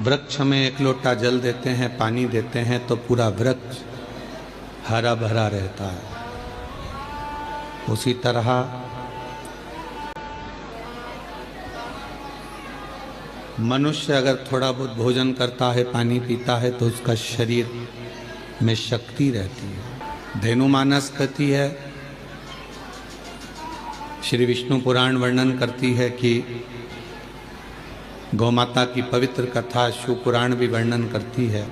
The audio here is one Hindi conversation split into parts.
वृक्ष में एक लोटा जल देते हैं, पानी देते हैं तो पूरा वृक्ष हरा भरा रहता है। उसी तरह मनुष्य अगर थोड़ा बहुत भोजन करता है, पानी पीता है तो उसका शरीर में शक्ति रहती है। धेनुमानस कहती है, श्री विष्णु पुराण वर्णन करती है कि गौ माता की पवित्र कथा शिव पुराण भी वर्णन करती है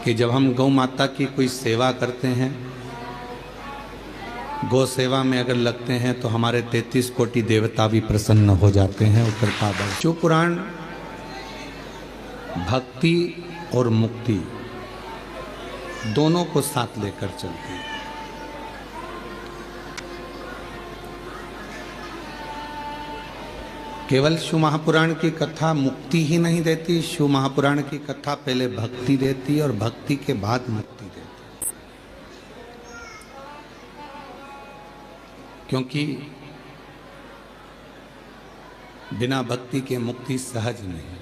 कि जब हम गौ माता की कोई सेवा करते हैं, गौ सेवा में अगर लगते हैं तो हमारे 33 कोटि देवता भी प्रसन्न हो जाते हैं। कृपा बल शिव पुराण भक्ति और मुक्ति दोनों को साथ लेकर चलती है। केवल शिव महापुराण की कथा मुक्ति ही नहीं देती, शिव महापुराण की कथा पहले भक्ति देती है और भक्ति के बाद मुक्ति देती है। क्योंकि बिना भक्ति के मुक्ति सहज नहीं।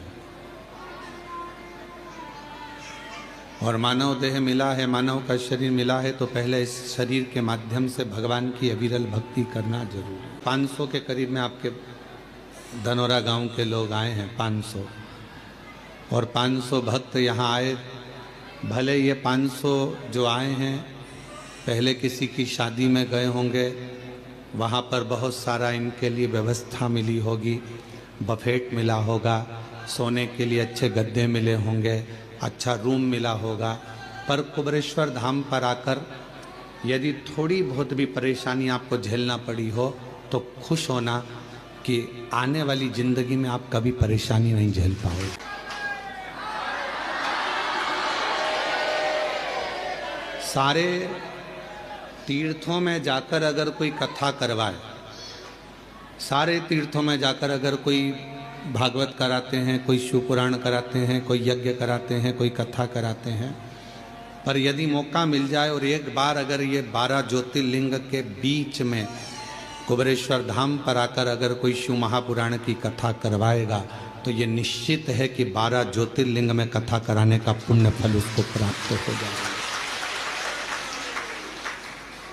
और मानव देह मिला है, मानव का शरीर मिला है तो पहले इस शरीर के माध्यम से भगवान की अविरल भक्ति करना जरूरी है। 500 के करीब में आपके धनौरा गांव के लोग आए हैं, 500, और 500 भक्त यहाँ आए। भले ये 500 जो आए हैं पहले किसी की शादी में गए होंगे, वहाँ पर बहुत सारा इनके लिए व्यवस्था मिली होगी, बफेट मिला होगा, सोने के लिए अच्छे गद्दे मिले होंगे, अच्छा रूम मिला होगा। पर कुबेरेश्वर धाम पर आकर यदि थोड़ी बहुत भी परेशानी आपको झेलना पड़ी हो तो खुश होना कि आने वाली जिंदगी में आप कभी परेशानी नहीं झेल पाओगे। सारे तीर्थों में जाकर अगर कोई कथा करवाए, सारे तीर्थों में जाकर अगर कोई भागवत कराते हैं, कोई शिव पुराण कराते हैं, कोई यज्ञ कराते हैं, कोई कथा कराते हैं, पर यदि मौका मिल जाए और एक बार अगर ये 12 ज्योतिर्लिंग के बीच में कुबेरेश्वर धाम पर आकर अगर कोई शिव महापुराण की कथा करवाएगा तो ये निश्चित है कि 12 ज्योतिर्लिंग में कथा कराने का पुण्य फल उसको प्राप्त हो जाएगा।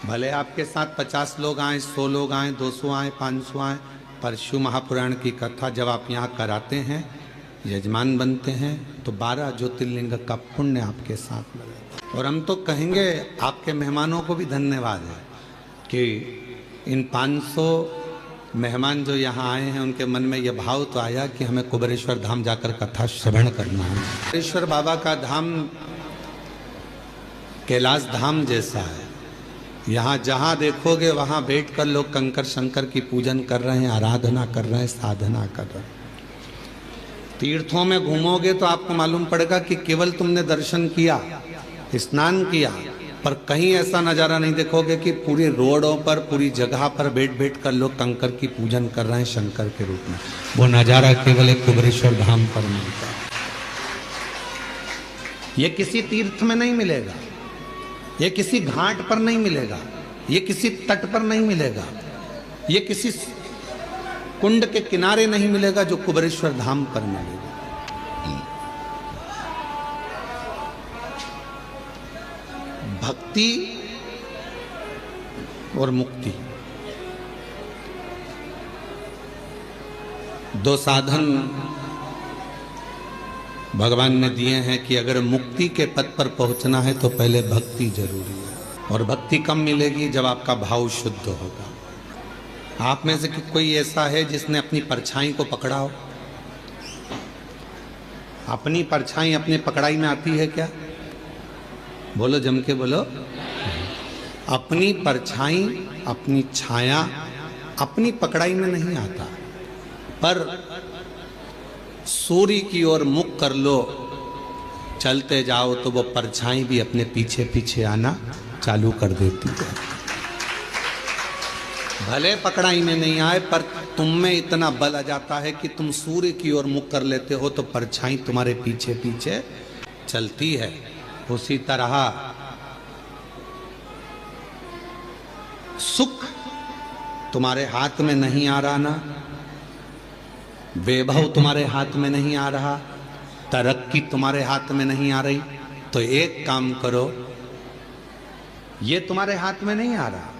भले आपके साथ 50 लोग आए, 100 लोग आए, 200 आए, 500 आए, पर शिव महापुराण की कथा जब आप यहाँ कराते हैं, यजमान बनते हैं, तो 12 ज्योतिर्लिंग का पुण्य आपके साथ लगेगा। और हम तो कहेंगे आपके मेहमानों को भी धन्यवाद है कि इन 500 मेहमान जो यहाँ आए हैं उनके मन में यह भाव तो आया कि हमें कुबेरेश्वर धाम जाकर कथा श्रवण करना है। कुबेरेश्वर बाबा का धाम कैलाश धाम जैसा है। यहाँ जहाँ देखोगे वहाँ बैठकर लोग कंकर शंकर की पूजन कर रहे हैं, आराधना कर रहे हैं, साधना कर रहे हैं। तीर्थों में घूमोगे तो आपको मालूम पड़ेगा कि केवल तुमने दर्शन किया, स्नान किया, पर कहीं ऐसा नज़ारा नहीं देखोगे कि पूरी रोडों पर, पूरी जगह पर बैठ बैठ कर लोग कंकर की पूजन कर रहे हैं शंकर के रूप में। वो नज़ारा केवल एक कुबेरेश्वर धाम पर मिलता है। ये किसी तीर्थ में नहीं मिलेगा, ये किसी घाट पर नहीं मिलेगा, ये किसी तट पर नहीं मिलेगा, ये किसी कुंड के किनारे नहीं मिलेगा, जो कुबेरेश्वर धाम पर मिलेगा। भक्ति और मुक्ति दो साधन भगवान ने दिए हैं कि अगर मुक्ति के पद पर पहुंचना है तो पहले भक्ति जरूरी है। और भक्ति कब मिलेगी? जब आपका भाव शुद्ध होगा। आप में से कोई ऐसा है जिसने अपनी परछाई को पकड़ा हो? अपनी परछाई अपने पकड़ाई में आती है क्या? बोलो, जम के बोलो। अपनी परछाई, अपनी छाया अपनी पकड़ाई में नहीं आता, पर सूर्य की ओर मुख कर लो, चलते जाओ तो वो परछाई भी अपने पीछे पीछे आना चालू कर देती है। भले पकड़ाई में नहीं आए, पर तुम में इतना बल आ जाता है कि तुम सूर्य की ओर मुख कर लेते हो तो परछाई तुम्हारे पीछे पीछे चलती है। उसी तरह सुख तुम्हारे हाथ में नहीं आ रहा ना, वैभव तुम्हारे हाथ में नहीं आ रहा, तरक्की तुम्हारे हाथ में नहीं आ रही तो एक काम करो, ये तुम्हारे हाथ में नहीं आ रहा,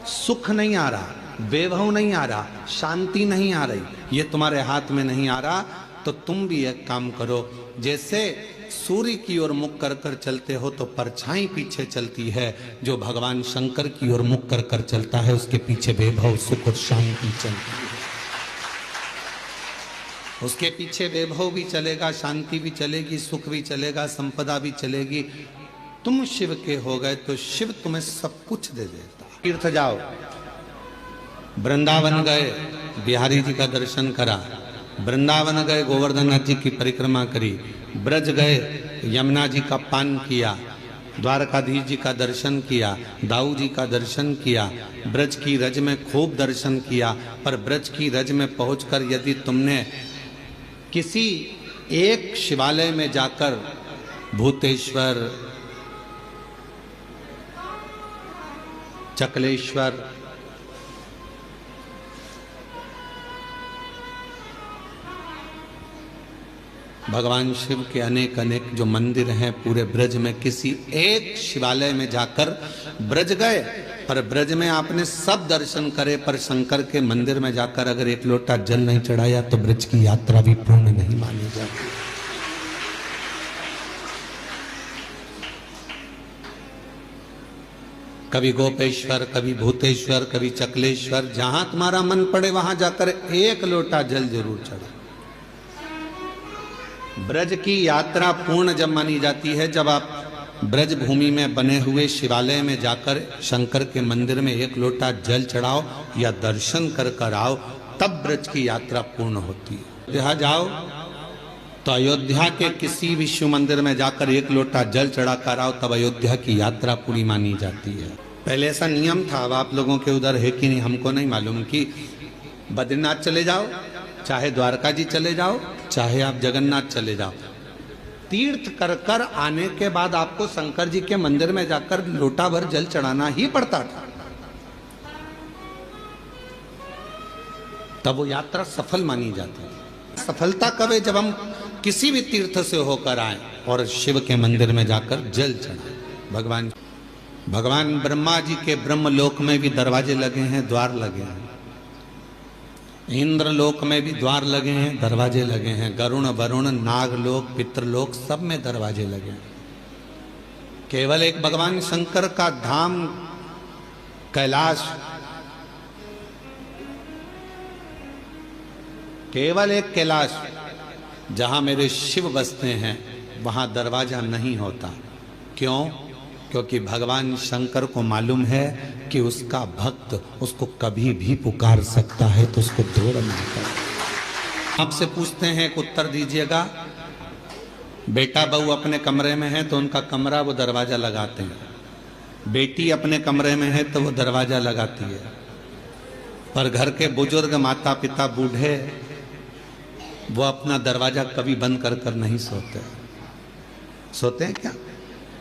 सुख नहीं आ रहा, वैभव नहीं आ रहा, शांति नहीं आ रही, ये तुम्हारे हाथ में नहीं आ रहा, तो तुम भी एक काम करो, जैसे सूर्य की ओर मुख कर कर चलते हो तो परछाई पीछे चलती है, जो भगवान शंकर की ओर मुख कर कर चलता है उसके पीछे वैभव सुख और शांति चलती है। उसके पीछे वैभव भी चलेगा, शांति भी चलेगी, सुख भी चलेगा, संपदा भी चलेगी। तुम शिव के हो गए तो शिव तुम्हें सब कुछ दे देता। तीर्थ जाओ, वृंदावन गए, बिहारी जी का दर्शन करा, वृंदावन गए, गोवर्धननाथ जी की परिक्रमा करी, ब्रज गए, यमुना जी का पान किया, द्वारकाधीश जी का दर्शन किया, दाऊ जी का दर्शन किया, ब्रज की रज में खूब दर्शन किया। पर ब्रज की रज में पहुंचकर यदि तुमने किसी एक शिवालय में जाकर भूतेश्वर, चकलेश्वर, भगवान शिव के अनेक अनेक जो मंदिर हैं पूरे ब्रज में, किसी एक शिवालय में जाकर ब्रज गए, पर ब्रज में आपने सब दर्शन करे, पर शंकर के मंदिर में जाकर अगर एक लोटा जल नहीं चढ़ाया तो ब्रज की यात्रा भी पूर्ण नहीं मानी जाती। कभी गोपेश्वर, कभी भूतेश्वर, कभी चकलेश्वर, जहां तुम्हारा मन पड़े वहां जाकर एक लोटा जल जरूर चढ़ा। ब्रज की यात्रा पूर्ण जब मानी जाती है जब आप ब्रज भूमि में बने हुए शिवालय में जाकर शंकर के मंदिर में एक लोटा जल चढ़ाओ या दर्शन कर कर आओ, तब ब्रज की यात्रा पूर्ण होती है। अयोध्या जाओ तो अयोध्या के किसी भी शिव मंदिर में जाकर एक लोटा जल चढ़ा कर आओ, तब अयोध्या की यात्रा पूरी मानी जाती है। पहले ऐसा नियम था, अब आप लोगों के उधर है कि नहीं हमको नहीं मालूम, कि बद्रीनाथ चले जाओ, चाहे द्वारका जी चले जाओ, चाहे आप जगन्नाथ चले जाओ, तीर्थ कर कर आने के बाद आपको शंकर जी के मंदिर में जाकर लोटा भर जल चढ़ाना ही पड़ता था, तब वो यात्रा सफल मानी जाती है। सफलता कब है? जब हम किसी भी तीर्थ से होकर आए और शिव के मंदिर में जाकर जल चढ़ाए। भगवान ब्रह्मा जी के ब्रह्मलोक में भी दरवाजे लगे हैं, द्वार लगे हैं, इंद्र लोक में भी द्वार लगे हैं, दरवाजे लगे हैं, गरुण वरुण नागलोक पितृलोक सब में दरवाजे लगे हैं। केवल एक भगवान शंकर का धाम कैलाश, केवल एक कैलाश जहां मेरे शिव बसते हैं वहां दरवाजा नहीं होता। क्यों? क्योंकि भगवान शंकर को मालूम है कि उसका भक्त उसको कभी भी पुकार सकता है, तो उसको दौड़ नहीं कर। आपसे पूछते हैं, एक उत्तर दीजिएगा। बेटा बहू अपने कमरे में है तो उनका कमरा वो दरवाजा लगाते हैं, बेटी अपने कमरे में है तो वो दरवाजा लगाती है, पर घर के बुजुर्ग माता पिता बूढ़े वो अपना दरवाजा कभी बंद कर कर नहीं सोते। सोते हैं क्या?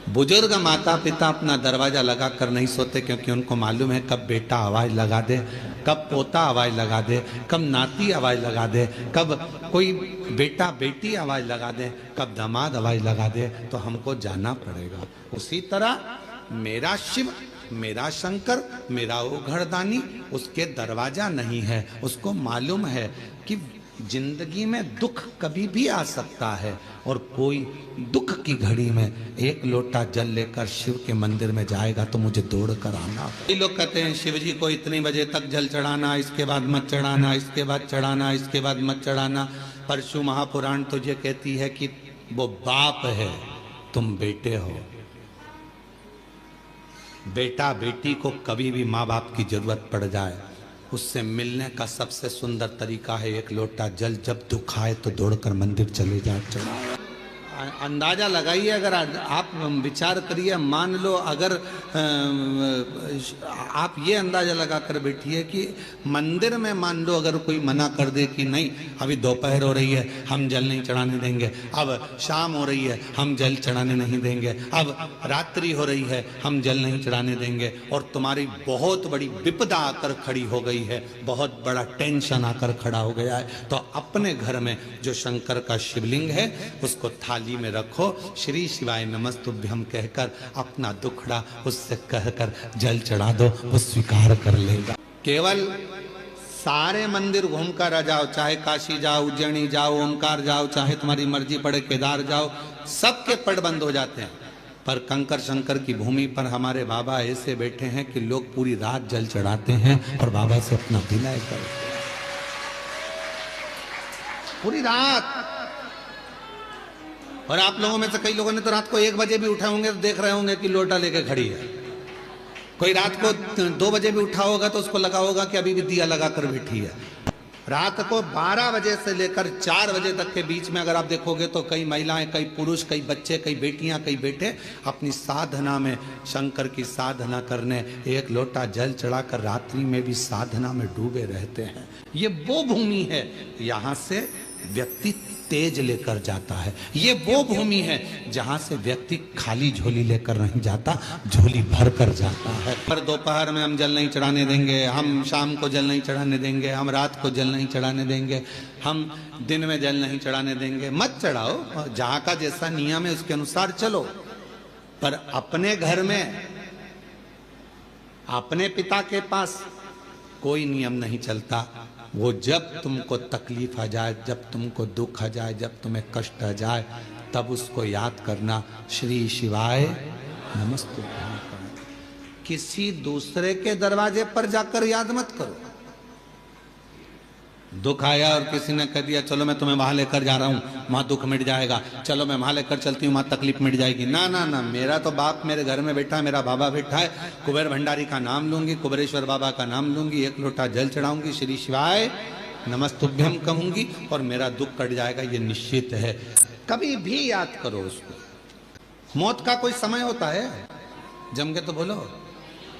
बुजुर्ग माता पिता अपना दरवाजा लगा कर नहीं सोते, क्योंकि उनको मालूम है कब बेटा आवाज लगा दे, कब पोता आवाज लगा दे, कब नाती आवाज लगा दे, कब कोई बेटा बेटी आवाज लगा दे, कब दामाद आवाज लगा दे, तो हमको जाना पड़ेगा। उसी तरह मेरा शिव, मेरा शंकर, मेरा वो घरदानी, उसके दरवाजा नहीं है। उसको मालूम है कि जिंदगी में दुख कभी भी आ सकता है, और कोई दुख की घड़ी में एक लोटा जल लेकर शिव के मंदिर में जाएगा तो मुझे दौड़ कर आना। कई लोग कहते हैं शिव जी को इतने बजे तक जल चढ़ाना, इसके बाद मत चढ़ाना, इसके बाद चढ़ाना, इसके बाद मत चढ़ाना। परशु महापुराण तो ये कहती है कि वो बाप है, तुम बेटे हो। बेटा बेटी को कभी भी माँ बाप की जरूरत पड़ जाए, उससे मिलने का सबसे सुंदर तरीका है एक लोटा जल। जब दुख आए तो दौड़कर मंदिर चले जाओ, चढ़ाओ। अंदाजा लगाइए, अगर आप विचार करिए, मान लो अगर आप ये अंदाजा लगा कर बैठिए कि मंदिर में मान लो अगर कोई मना कर दे कि नहीं अभी दोपहर हो रही है हम जल नहीं चढ़ाने देंगे, अब शाम हो रही है हम जल चढ़ाने नहीं देंगे, अब रात्रि हो रही है हम जल नहीं चढ़ाने देंगे, और तुम्हारी बहुत बड़ी विपदा आकर खड़ी हो गई है, बहुत बड़ा टेंशन आकर खड़ा हो गया है, तो अपने घर में जो शंकर का शिवलिंग है उसको थाली में रखो, श्री शिवाय नमस्तुभ्यम कहकर अपना दुखड़ा उससे कहकर जल चढ़ा दो, वो स्वीकार कर लेगा। केवल सारे मंदिर घूम कर आ जाओ, चाहे काशी जाओ, उज्जैनी जाओ, ओमकार जाओ, चाहे तुम्हारी मर्जी पड़े केदार जाओ, सबके पट बंद हो जाते हैं। पर कंकर शंकर की भूमि पर हमारे बाबा ऐसे बैठे हैं कि लोग पूरी रात जल चढ़ाते हैं और बाबा से अपना विनय करते हैं पूरी रात। और आप लोगों में से कई लोगों ने तो रात को 1 बजे भी उठा होंगे तो देख रहे होंगे कि लोटा लेके खड़ी है। कोई रात को 2 बजे भी उठा होगा तो उसको लगा होगा कि अभी भी दिया लगा कर बैठी है। रात को 12 बजे से लेकर 4 बजे तक के बीच में अगर आप देखोगे तो कई महिलाएं, कई पुरुष, कई बच्चे, कई बेटियां, कई बेटे अपनी साधना में, शंकर की साधना करने 1 लोटा जल चढ़ाकर रात्रि में भी साधना में डूबे रहते हैं। ये वो भूमि है, यहाँ से व्यक्ति तेज लेकर जाता है। ये वो भूमि है जहां से व्यक्ति खाली झोली लेकर नहीं जाता, झोली भर कर जाता है। पर दोपहर में हम जल नहीं चढ़ाने देंगे, हम शाम को जल नहीं चढ़ाने देंगे, हम रात को जल नहीं चढ़ाने देंगे, हम दिन में जल नहीं चढ़ाने देंगे। मत चढ़ाओ, जहां का जैसा नियम है उसके अनुसार चलो। पर अपने घर में, अपने पिता के पास कोई नियम नहीं चलता। वो जब तुमको तकलीफ आ जाए, जब तुमको दुख आ जाए, जब तुम्हें कष्ट आ जाए, तब उसको याद करना, श्री शिवाय नमस्तुभ्यम। किसी दूसरे के दरवाजे पर जाकर याद मत करो। दुख आया और किसी ने कह दिया चलो मैं तुम्हें वहां लेकर जा रहा हूं, वहां दुख मिट जाएगा, चलो मैं वहां लेकर चलती हूं, वहां तकलीफ मिट जाएगी। ना ना ना, मेरा तो बाप मेरे घर में बैठा है, मेरा बाबा बैठा है, कुबेर भंडारी का नाम लूंगी, कुबेरेश्वर बाबा का नाम लूंगी, 1 लोटा जल चढ़ाऊंगी, श्री शिवाय नमस्तुभ्यम कहूंगी और मेरा दुख कट जाएगा, ये निश्चित है। कभी भी याद करो उसको। मौत का कोई समय होता है? जम के तो बोलो।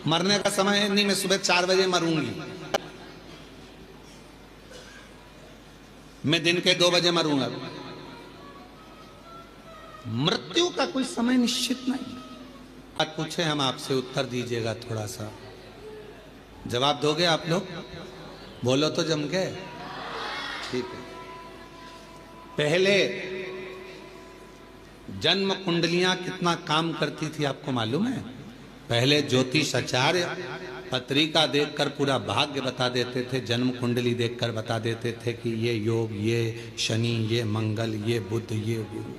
मरने का समय है नहीं, मैं सुबह 4 बजे मरूंगी, मैं दिन के 2 बजे मरूंगा। मृत्यु का कोई समय निश्चित नहीं। बात पूछे हम आपसे, उत्तर दीजिएगा, थोड़ा सा जवाब दोगे आप लोग? बोलो तो जम के। ठीक है। पहले जन्म कुंडलियां कितना काम करती थी आपको मालूम है? पहले ज्योतिषाचार्य पत्रिका देखकर पूरा भाग्य बता देते थे, जन्म कुंडली देखकर बता देते थे कि ये योग, ये शनि, ये मंगल, ये बुध, ये गुरु।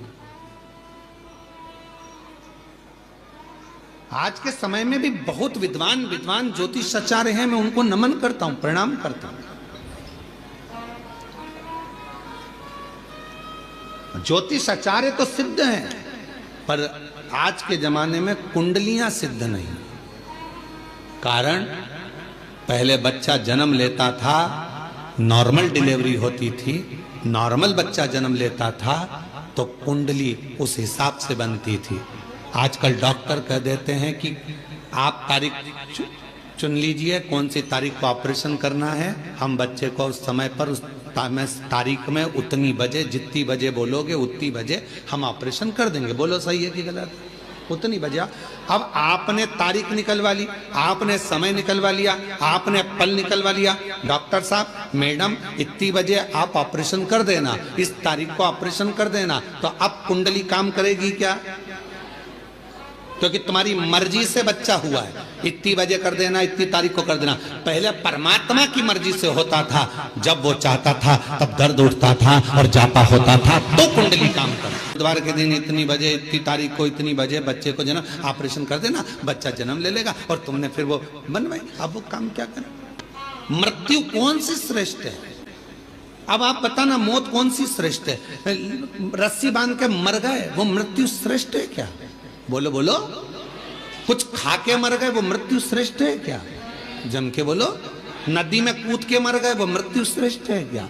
आज के समय में भी बहुत विद्वान ज्योतिषाचार्य हैं, मैं उनको नमन करता हूं, प्रणाम करता हूं। ज्योतिषाचार्य तो सिद्ध हैं, पर आज के जमाने में कुंडलियां सिद्ध नहीं। कारण पहले बच्चा जन्म लेता था, नॉर्मल डिलीवरी होती थी, नॉर्मल बच्चा जन्म लेता था तो कुंडली उस हिसाब से बनती थी। आजकल डॉक्टर कह देते हैं कि आप तारीख चुन लीजिए, कौन सी तारीख को ऑपरेशन करना है, हम बच्चे को उस समय पर उस तारीख में उतनी बजे, जितनी बजे बोलोगे उतनी बजे हम ऑपरेशन कर देंगे। बोलो सही है कि गलत? उतनी बजे। अब आपने तारीख निकलवा ली, आपने समय निकलवा लिया, आपने पल निकलवा लिया, डॉक्टर साहब, मैडम, इतनी बजे आप ऑपरेशन कर देना, इस तारीख को ऑपरेशन कर देना, तो अब कुंडली काम करेगी क्या? क्योंकि तुम्हारी मर्जी से बच्चा हुआ है, इतनी बजे कर देना, इतनी तारीख को कर देना। पहले परमात्मा की मर्जी से होता था, जब वो चाहता था तब दर्द उठता था और जापा होता था तो कुंडली काम कर। बुधवार के दिन इतनी बजे, इतनी तारीख को इतनी बजे बच्चे को जन्म ऑपरेशन कर देना, बच्चा जन्म ले लेगा और तुमने फिर वो बनवाई। अब वो काम क्या करे? मृत्यु कौन सी श्रेष्ठ है? अब आप बताना, मौत कौन सी श्रेष्ठ है? रस्सी बांध के मर गए, वो मृत्यु श्रेष्ठ है क्या? बोलो बोलो। कुछ खा के मर गए, वो मृत्यु श्रेष्ठ है क्या? जम के बोलो। नदी में कूद के मर गए, वो मृत्यु श्रेष्ठ है क्या?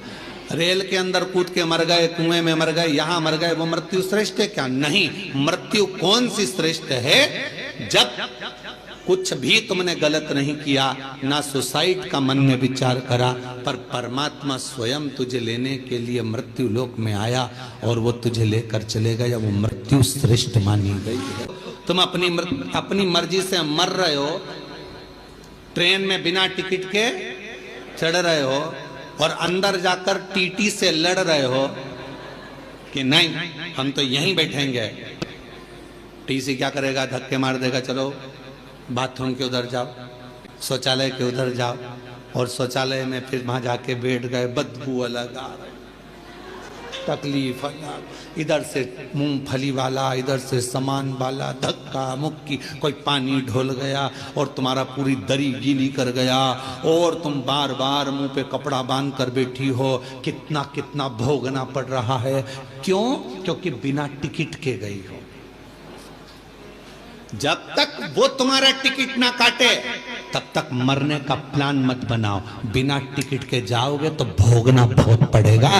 रेल के अंदर कूद के मर गए, कुएं में मर गए, यहां मर गए, वो मृत्यु श्रेष्ठ है क्या? नहीं। मृत्यु कौन सी श्रेष्ठ है? जब कुछ भी तुमने गलत नहीं किया, ना सुसाइड का मन में विचार करा, पर परमात्मा स्वयं तुझे लेने के लिए मृत्यु लोक में आया और वो तुझे लेकर चले गया, वो मृत्यु श्रेष्ठ मानी गई है। तुम अपनी मर्जी से मर रहे हो, ट्रेन में बिना टिकट के चढ़ रहे हो और अंदर जाकर टीटी से लड़ रहे हो कि नहीं हम तो यहीं बैठेंगे। टीसी क्या करेगा? धक्के मार देगा, चलो बाथरूम के उधर जाओ, शौचालय के उधर जाओ, और शौचालय में फिर वहां जाके बैठ गए, बदबू अलग आ रही, तकलीफ अलग, इधर से मूंगफली वाला, इधर से सामान वाला, धक्का मुक्की, कोई पानी ढोल गया और तुम्हारा पूरी दरी गीली कर गया और तुम बार बार मुंह पे कपड़ा बांध कर बैठी हो। कितना कितना भोगना पड़ रहा है। क्यों? क्योंकि बिना टिकट के गई हो। जब तक वो तुम्हारा टिकट ना काटे तब तक मरने का प्लान मत बनाओ। बिना टिकट के जाओगे तो भोगना बहुत पड़ेगा,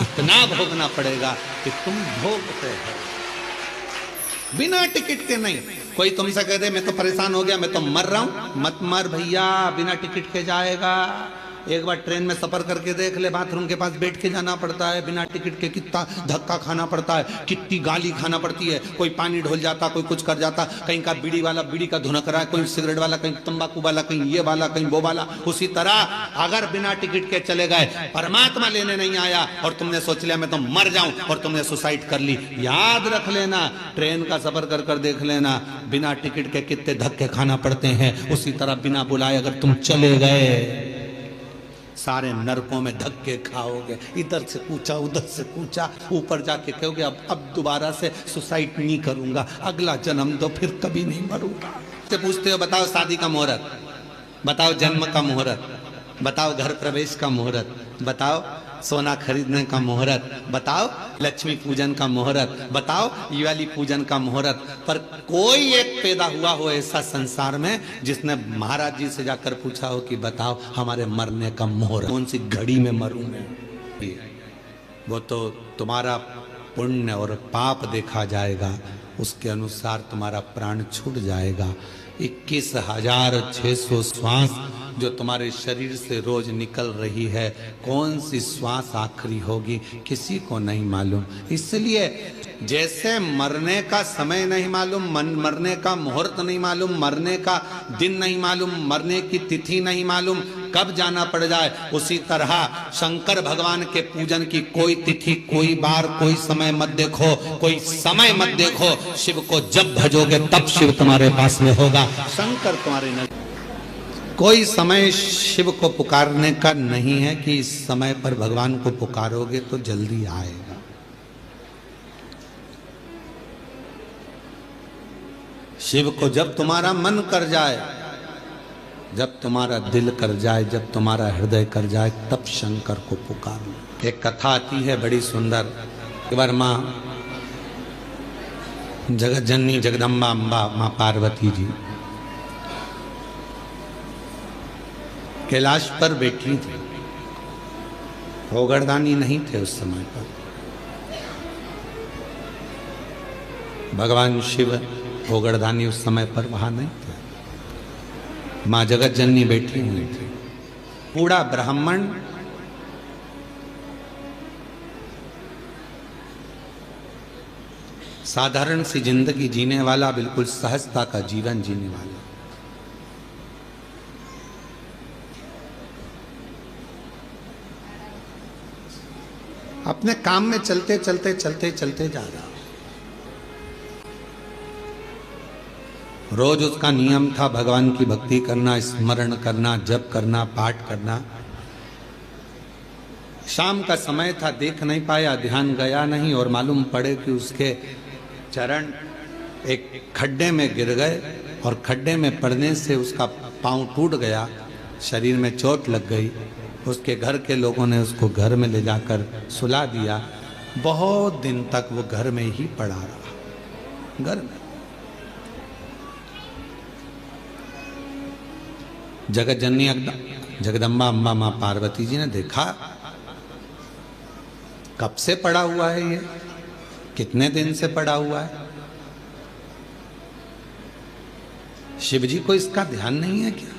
इतना भोगना पड़ेगा कि तुम भोगते हो। बिना टिकट के नहीं। कोई तुमसे कह दे मैं तो परेशान हो गया, मैं तो मर रहा हूं, मत मर भैया, बिना टिकट के जाएगा। एक बार ट्रेन में सफर करके देख ले, बाथरूम के पास बैठ के जाना पड़ता है, बिना टिकट के कितना धक्का खाना पड़ता है, कितनी गाली खाना पड़ती है। कोई पानी ढोल जाता, कोई कुछ कर जाता, कहीं का बीड़ी वाला बीड़ी का धुनक रहा है, कोई सिगरेट वाला, कहीं तंबाकू वाला, कहीं ये वाला, कहीं वो वाला। उसी तरह अगर बिना टिकट के चले गए, परमात्मा लेने नहीं आया और तुमने सोच लिया मैं तो मर जाऊं और तुमने सुसाइड कर ली, याद रख लेना, ट्रेन का सफर कर कर देख लेना, बिना टिकट के कितने धक्के खाना पड़ते हैं। उसी तरह बिना बुलाए अगर तुम चले गए, सारे नरकों में धक्के खाओगे, इधर से कूचा, उधर से कूचा, ऊपर जाके कहोगे अब दोबारा से सुसाइड नहीं करूंगा, अगला जन्म दो, फिर कभी नहीं मरूंगा। से पूछते हो बताओ शादी का मुहूर्त, बताओ जन्म का मुहूर्त, बताओ घर प्रवेश का मुहूर्त, बताओ सोना खरीदने का मुहूर्त, बताओ लक्ष्मी पूजन का मुहूर्त, बताओ दिवाली पूजन का मुहूर्त, पर कोई एक पैदा हुआ हो ऐसा संसार में जिसने महाराज जी से जाकर पूछा हो कि बताओ हमारे मरने का मुहूर्त, कौन सी घड़ी में मरूं मैं? वो तो तुम्हारा पुण्य और पाप देखा जाएगा, उसके अनुसार तुम्हारा प्राण छूट जाएगा। 21,600 श्वास जो तुम्हारे शरीर से रोज निकल रही है, कौन सी श्वास आखिरी होगी किसी को नहीं मालूम। इसलिए जैसे मरने का समय नहीं मालूम, मरने का मुहूर्त नहीं मालूम, मरने का दिन नहीं मालूम, मरने की तिथि नहीं मालूम, कब जाना पड़ जाए, उसी तरह शंकर भगवान के पूजन की कोई तिथि, कोई बार, कोई समय मत देखो, कोई समय मत देखो। शिव को जब भजोगे तब शिव तुम्हारे पास में होगा, शंकर तुम्हारे न। कोई समय शिव को पुकारने का नहीं है कि इस समय पर भगवान को पुकारोगे तो जल्दी आएगा। शिव को जब तुम्हारा मन कर जाए, जब तुम्हारा दिल कर जाए, जब तुम्हारा हृदय कर जाए, तब शंकर को पुकारो। एक कथा आती है बड़ी सुंदर। एक बार माँ जगत जननी जगदम्बा अम्बा माँ पार्वती जी कैलाश पर बैठी थी। भोगरदानी नहीं थे उस समय पर। भगवान शिव भोगरदानी उस समय पर वहां नहीं थे। माँ जगत जननी बैठी हुई थी। बूढ़ा ब्राह्मण साधारण सी जिंदगी जीने वाला, बिल्कुल सहजता का जीवन जीने वाला, अपने काम में चलते चलते चलते चलते जा रहा। रोज उसका नियम था भगवान की भक्ति करना, स्मरण करना, जप करना, पाठ करना। शाम का समय था, देख नहीं पाया, ध्यान गया नहीं और मालूम पड़े कि उसके चरण एक खड्डे में गिर गए और खड्डे में पड़ने से उसका पांव टूट गया, शरीर में चोट लग गई। उसके घर के लोगों ने उसको घर में ले जाकर सुला दिया। बहुत दिन तक वो घर में ही पड़ा रहा। घर में जगत जननी जगदम्बा अम्बा माँ पार्वती जी ने देखा कब से पड़ा हुआ है ये? कितने दिन से पड़ा हुआ है? शिव जी को इसका ध्यान नहीं है क्या?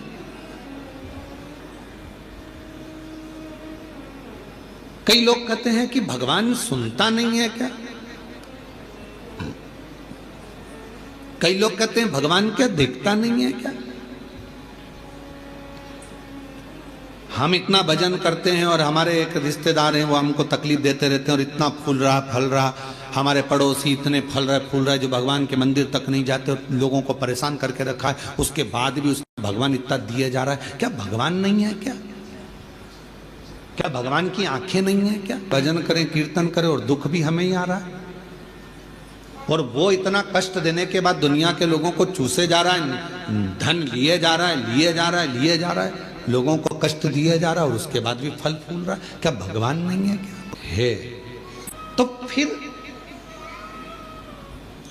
कई लोग कहते हैं कि भगवान सुनता नहीं है क्या? कई लोग कहते हैं भगवान क्या दिखता नहीं है क्या? हम इतना भजन करते हैं और हमारे एक रिश्तेदार हैं, वो हमको तकलीफ देते रहते हैं और इतना फूल रहा फल रहा, हमारे पड़ोसी इतने फल रहे फूल रहे जो भगवान के मंदिर तक नहीं जाते और लोगों को परेशान करके रखा है, उसके बाद भी उसको भगवान इतना दिए जा रहा है। क्या भगवान नहीं है क्या? क्या भगवान की आंखें नहीं है क्या? भजन करें कीर्तन करें और दुख भी हमें ही आ रहा है, और वो इतना कष्ट देने के बाद दुनिया के लोगों को चूसे जा रहा है, धन लिए जा रहा है, लिए जा रहा है, लिए जा रहा है, लोगों को कष्ट दिया जा रहा है और उसके बाद भी फल फूल रहा है। क्या भगवान नहीं है क्या? है। तो फिर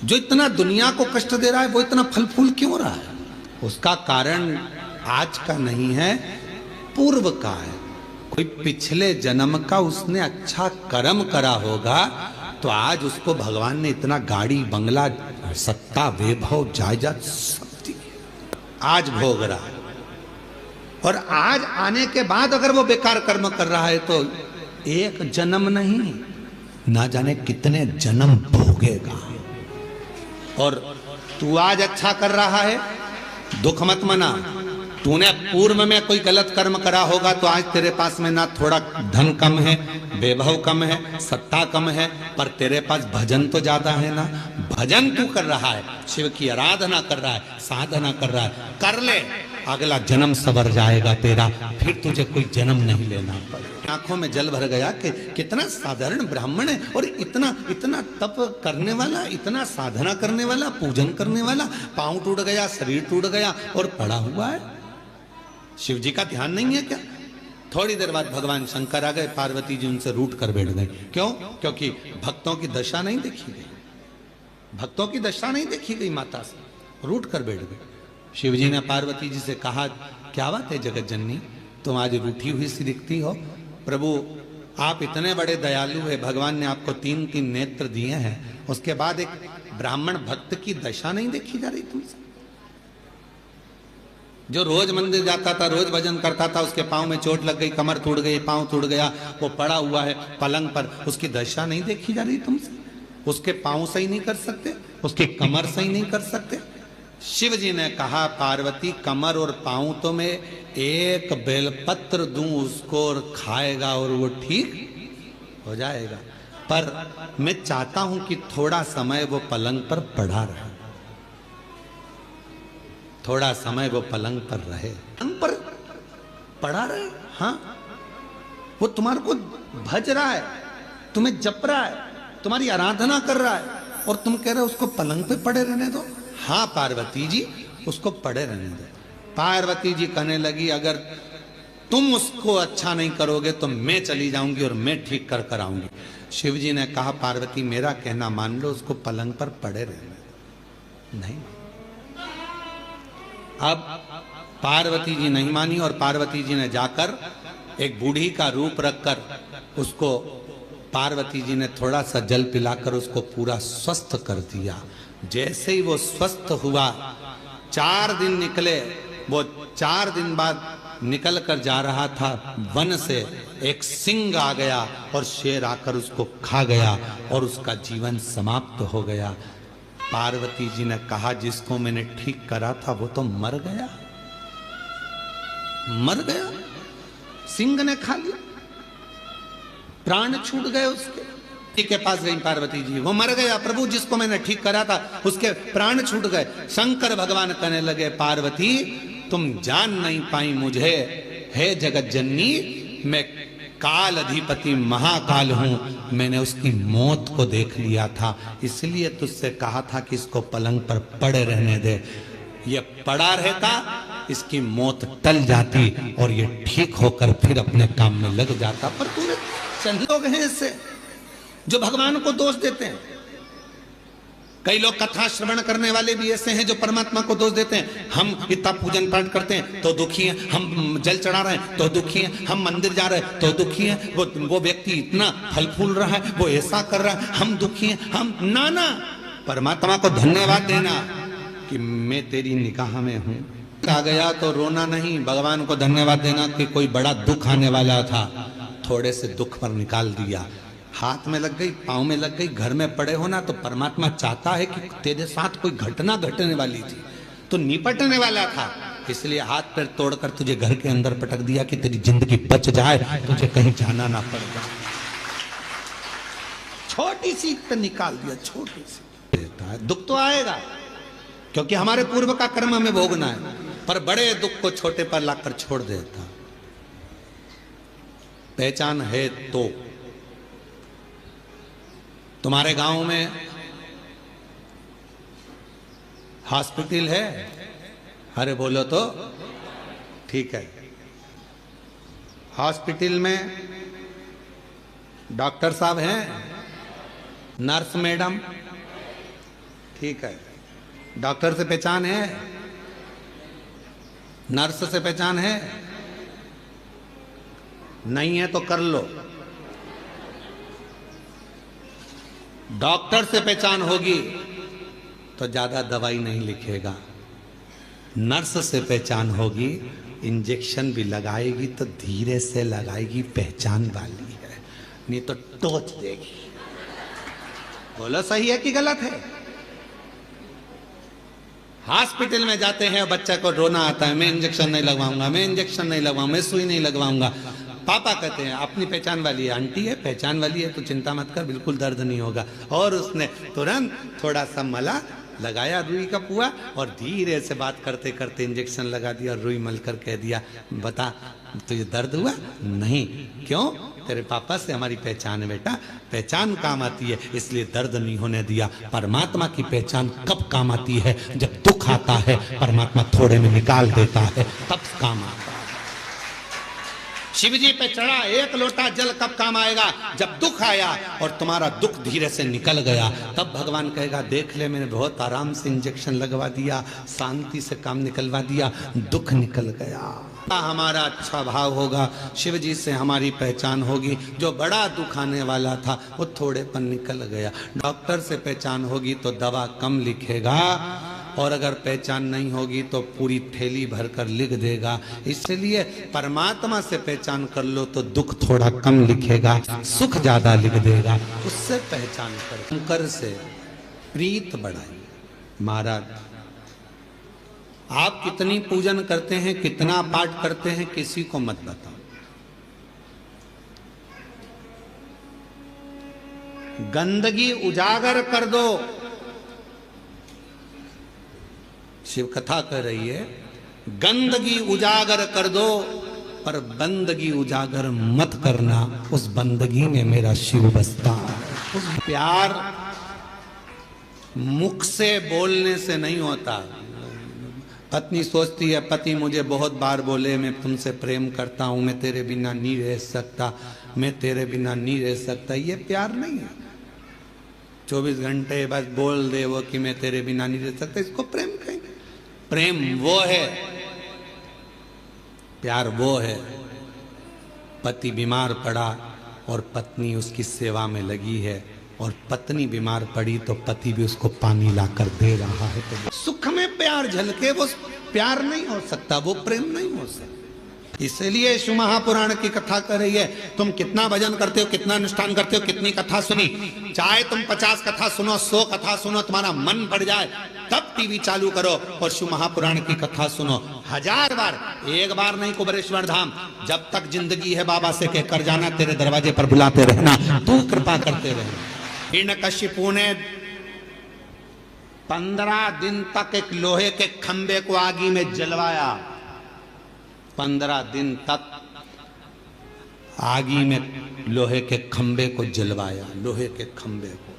जो इतना दुनिया को कष्ट दे रहा है वो इतना फल फूल क्यों रहा है? उसका कारण आज का नहीं है, पूर्व का है। कोई पिछले जन्म का उसने अच्छा कर्म करा होगा तो आज उसको भगवान ने इतना गाड़ी बंगला सत्ता वैभव जायदाद सब दी, आज भोग रहा है। और आज आने के बाद अगर वो बेकार कर्म कर रहा है तो एक जन्म नहीं, ना जाने कितने जन्म भोगेगा। और तू आज अच्छा कर रहा है, दुख मत मना। तूने पूर्व में कोई गलत कर्म करा होगा तो आज तेरे पास में ना थोड़ा धन कम है, वैभव कम है, सत्ता कम है, पर तेरे पास भजन तो ज्यादा है ना। भजन तू कर रहा है, शिव की आराधना कर रहा है, साधना कर रहा है, कर ले, अगला जन्म सवर जाएगा तेरा, फिर तुझे कोई जन्म नहीं लेना पड़ेगा। आंखों में जल भर गया कि कितना साधारण ब्राह्मण है और इतना इतना तप करने वाला, इतना साधना करने वाला, पूजन करने वाला, पांव टूट गया, शरीर टूट गया और पड़ा हुआ है। शिव जी का ध्यान नहीं है क्या? थोड़ी देर बाद भगवान शंकर आ गए, पार्वती जी उनसे रूठ कर बैठ गए। क्यों? क्योंकि भक्तों की दशा नहीं देखी गई, भक्तों की दशा नहीं देखी गई, माता से रूठ कर बैठ गए। शिव जी ने पार्वती जी से कहा, क्या बात है जगत जननी, तुम आज रूठी हुई सी दिखती हो? प्रभु आप इतने बड़े दयालु है, भगवान ने आपको 3-3 नेत्र दिए हैं, उसके बाद एक ब्राह्मण भक्त की दशा नहीं देखी जा रही तुमसे? जो रोज मंदिर जाता था, रोज भजन करता था, उसके पांव में चोट लग गई, कमर टूट गई, पांव टूट गया, वो पड़ा हुआ है पलंग पर, उसकी दशा नहीं देखी जा रही तुमसे? उसके पांव सही नहीं कर सकते, उसकी कमर सही नहीं कर सकते? शिव जी ने कहा, पार्वती कमर और पांव तो मैं एक बेलपत्र दूं उसको और खाएगा और वो ठीक हो जाएगा, पर मैं चाहता हूं कि थोड़ा समय वो पलंग पर पड़ा रहे, थोड़ा समय वो पलंग पर रहे, पलंग पर पड़ा रहे। हाँ, वो तुम्हारे को भज रहा है, तुम्हें जप रहा है, तुम्हारी आराधना कर रहा है, और तुम कह रहे हो उसको पलंग पे पड़े रहने दो। हाँ पार्वती जी, उसको पड़े रहने दो। पार्वती जी कहने लगी, अगर तुम उसको अच्छा नहीं करोगे तो मैं चली जाऊंगी और मैं ठीक कर कर आऊंगी। शिव जी ने कहा, पार्वती मेरा कहना मान लो, उसको पलंग पर पड़े रहने दो। नहीं, अब पार्वती जी नहीं मानी और पार्वती जी ने जाकर एक बूढ़ी का रूप रखकर उसको, पार्वती जी ने थोड़ा सा जल पिलाकर उसको पूरा स्वस्थ कर दिया। जैसे ही वो स्वस्थ हुआ, 4 दिन निकले, वो 4 दिन बाद निकल कर जा रहा था, वन से एक सिंह आ गया और शेर आकर उसको खा गया और उसका जीवन समाप्त हो गया। पार्वती जी ने कहा, जिसको मैंने ठीक करा था वो तो मर गया, मर गया, सिंह ने खा लिया, प्राण छूट गए उसके। के पास गई पार्वती जी, वो मर गया, प्रभु जिसको मैंने ठीक करा था उसके प्राण छूट गए। शंकर भगवान कहने लगे, पार्वती तुम जान नहीं पाई मुझे, हे जगत जननी, मैं काल अधिपति महाकाल हूं, मैंने उसकी मौत को देख लिया था, इसलिए तुझसे कहा था कि इसको पलंग पर पड़े रहने दे। ये पड़ा रहता, इसकी मौत टल जाती और ये ठीक होकर फिर अपने काम में लग जाता। पर तूने, चंद लोग हैं इससे जो भगवान को दोष देते हैं, कई लोग कथा श्रवण करने वाले भी ऐसे हैं जो परमात्मा को दोष देते हैं। हम इतना पूजन पाठ करते हैं तो दुखी हैं, हम जल चढ़ा रहे हैं तो दुखी हैं, हम मंदिर जा रहे हैं तो दुखी हैं, वो व्यक्ति इतना फल फूल रहा है, वो ऐसा कर रहा है, हम दुखी हैं। हम ना परमात्मा को धन्यवाद देना कि मैं तेरी निगाह में हूं। आ गया तो रोना नहीं, भगवान को धन्यवाद देना कि कोई बड़ा दुख आने वाला था, थोड़े से दुख पर निकाल दिया। हाथ में लग गई, पाँव में लग गई, घर में पड़े हो ना, तो परमात्मा चाहता है कि तेरे साथ कोई घटना घटने वाली थी, तो निपटने वाला था, इसलिए हाथ पैर तोड़कर तुझे घर के अंदर पटक दिया कि तेरी जिंदगी बच जाए, तुझे कहीं जाना ना पड़ जाए। छोटी सी पे निकाल दिया, छोटी सी। दुख तो आएगा क्योंकि हमारे पूर्व का कर्म हमें भोगना है, पर बड़े दुख को छोटे पर लाकर छोड़ देता। पहचान है तो तुम्हारे गांव में हॉस्पिटल है? अरे बोलो तो ठीक है। हॉस्पिटल में डॉक्टर साहब हैं, नर्स मैडम, ठीक है। डॉक्टर से पहचान है, नर्स से पहचान है, नहीं है तो कर लो। डॉक्टर से पहचान होगी तो ज्यादा दवाई नहीं लिखेगा, नर्स से पहचान होगी इंजेक्शन भी लगाएगी तो धीरे से लगाएगी, पहचान वाली है, नहीं तो टोच देगी। बोलो सही है कि गलत है? हॉस्पिटल में जाते हैं, बच्चा को रोना आता है, मैं इंजेक्शन नहीं लगवाऊंगा, मैं इंजेक्शन नहीं लगवाऊंगा, मैं सुई नहीं लगवाऊंगा। पापा कहते हैं अपनी पहचान वाली है, आंटी है पहचान वाली है तो चिंता मत कर, बिल्कुल दर्द नहीं होगा। और उसने तुरंत थोड़ा सा मला लगाया रुई का पुआ और धीरे से बात करते करते इंजेक्शन लगा दिया और रुई मल कर कह दिया, बता तुझे दर्द हुआ? नहीं। क्यों? तेरे पापा से हमारी पहचान है बेटा, पहचान काम आती है इसलिए दर्द नहीं होने दिया। परमात्मा की पहचान कब काम आती है? जब दुख आता है, परमात्मा थोड़े में निकाल देता है, तब काम आता है। शिव जी पे चढ़ा एक लोटा जल कब काम आएगा? जब दुख आया और तुम्हारा दुख धीरे से निकल गया, तब भगवान कहेगा देख ले मैंने बहुत आराम से इंजेक्शन लगवा दिया, शांति से काम निकलवा दिया, दुख निकल गया। हमारा अच्छा भाव होगा, शिव जी से हमारी पहचान होगी, जो बड़ा दुख आने वाला था वो थोड़े पर निकल गया। डॉक्टर से पहचान होगी तो दवा कम लिखेगा, और अगर पहचान नहीं होगी तो पूरी थैली भरकर लिख देगा। इसलिए परमात्मा से पहचान कर लो तो दुख थोड़ा कम लिखेगा, सुख ज्यादा लिख देगा। उससे पहचान कर, शंकर से प्रीत बढ़ाई। महाराज आप कितनी पूजन करते हैं, कितना पाठ करते हैं, किसी को मत बताओ। गंदगी उजागर कर दो। शिव कथा कर रही है, गंदगी उजागर कर दो पर बंदगी उजागर मत करना, उस बंदगी में मेरा शिव बसता है। उस प्यार मुख से बोलने से नहीं होता। पत्नी सोचती है पति मुझे बहुत बार बोले मैं तुमसे प्रेम करता हूं, मैं तेरे बिना नहीं रह सकता, मैं तेरे बिना नहीं रह सकता, ये प्यार नहीं है। 24 घंटे बस बोल दे वो कि मैं तेरे बिना नहीं रह सकता, इसको प्रेम कहेंगे? प्रेम वो है, प्यार वो है। पति बीमार पड़ा और पत्नी उसकी सेवा में लगी है, और पत्नी बीमार पड़ी तो पति भी उसको पानी लाकर दे रहा है। तो सुख में प्यार झलके वो प्यार नहीं हो सकता, वो प्रेम नहीं हो सकता। इसलिए शिव महापुराण की कथा कर रही है। तुम कितना भजन करते हो, कितना अनुष्ठान करते हो, कितनी कथा सुनी, चाहे तुम 50 कथा सुनो, 100 कथा सुनो, तुम्हारा मन बढ़ जाए तब टीवी चालू करो और शिव महापुराण की कथा सुनो 1000 बार। एक बार नहीं कुबेरेश्वर धाम, जब तक जिंदगी है बाबा से कहकर जाना, तेरे दरवाजे पर बुलाते रहना, तू कृपा करते रहना। हिरण्यकशिपु ने 15 दिन तक एक लोहे के खंबे को आगी में जलवाया। 15 दिन तक आगी में लोहे के खंबे को जलवाया, लोहे के खंबे को।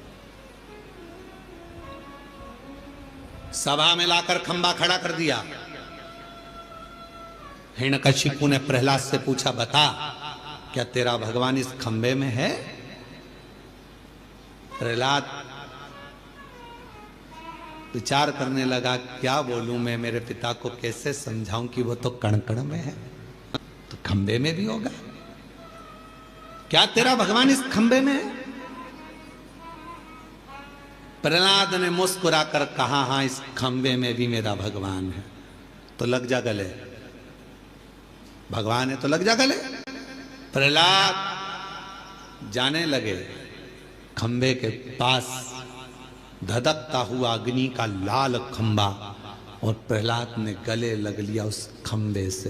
सभा में लाकर खंबा खड़ा कर दिया। हिरण्यकशिपु ने प्रहलाद से पूछा, बता क्या तेरा भगवान इस खंबे में है? प्रहलाद विचार करने लगा, क्या बोलूं मैं मेरे पिता को, कैसे समझाऊं कि वो तो कण-कण में है, तो खंबे में भी होगा। क्या तेरा भगवान इस खंबे में है? प्रहलाद ने मुस्कुराकर कहा, हां इस खंबे में भी मेरा भगवान है। तो लग जा गले, भगवान है तो लग जा गले। प्रहलाद जाने लगे खंबे के पास, धधकता हुआ अग्नि का लाल खंबा, और प्रहलाद ने गले लग लिया उस खंबे से।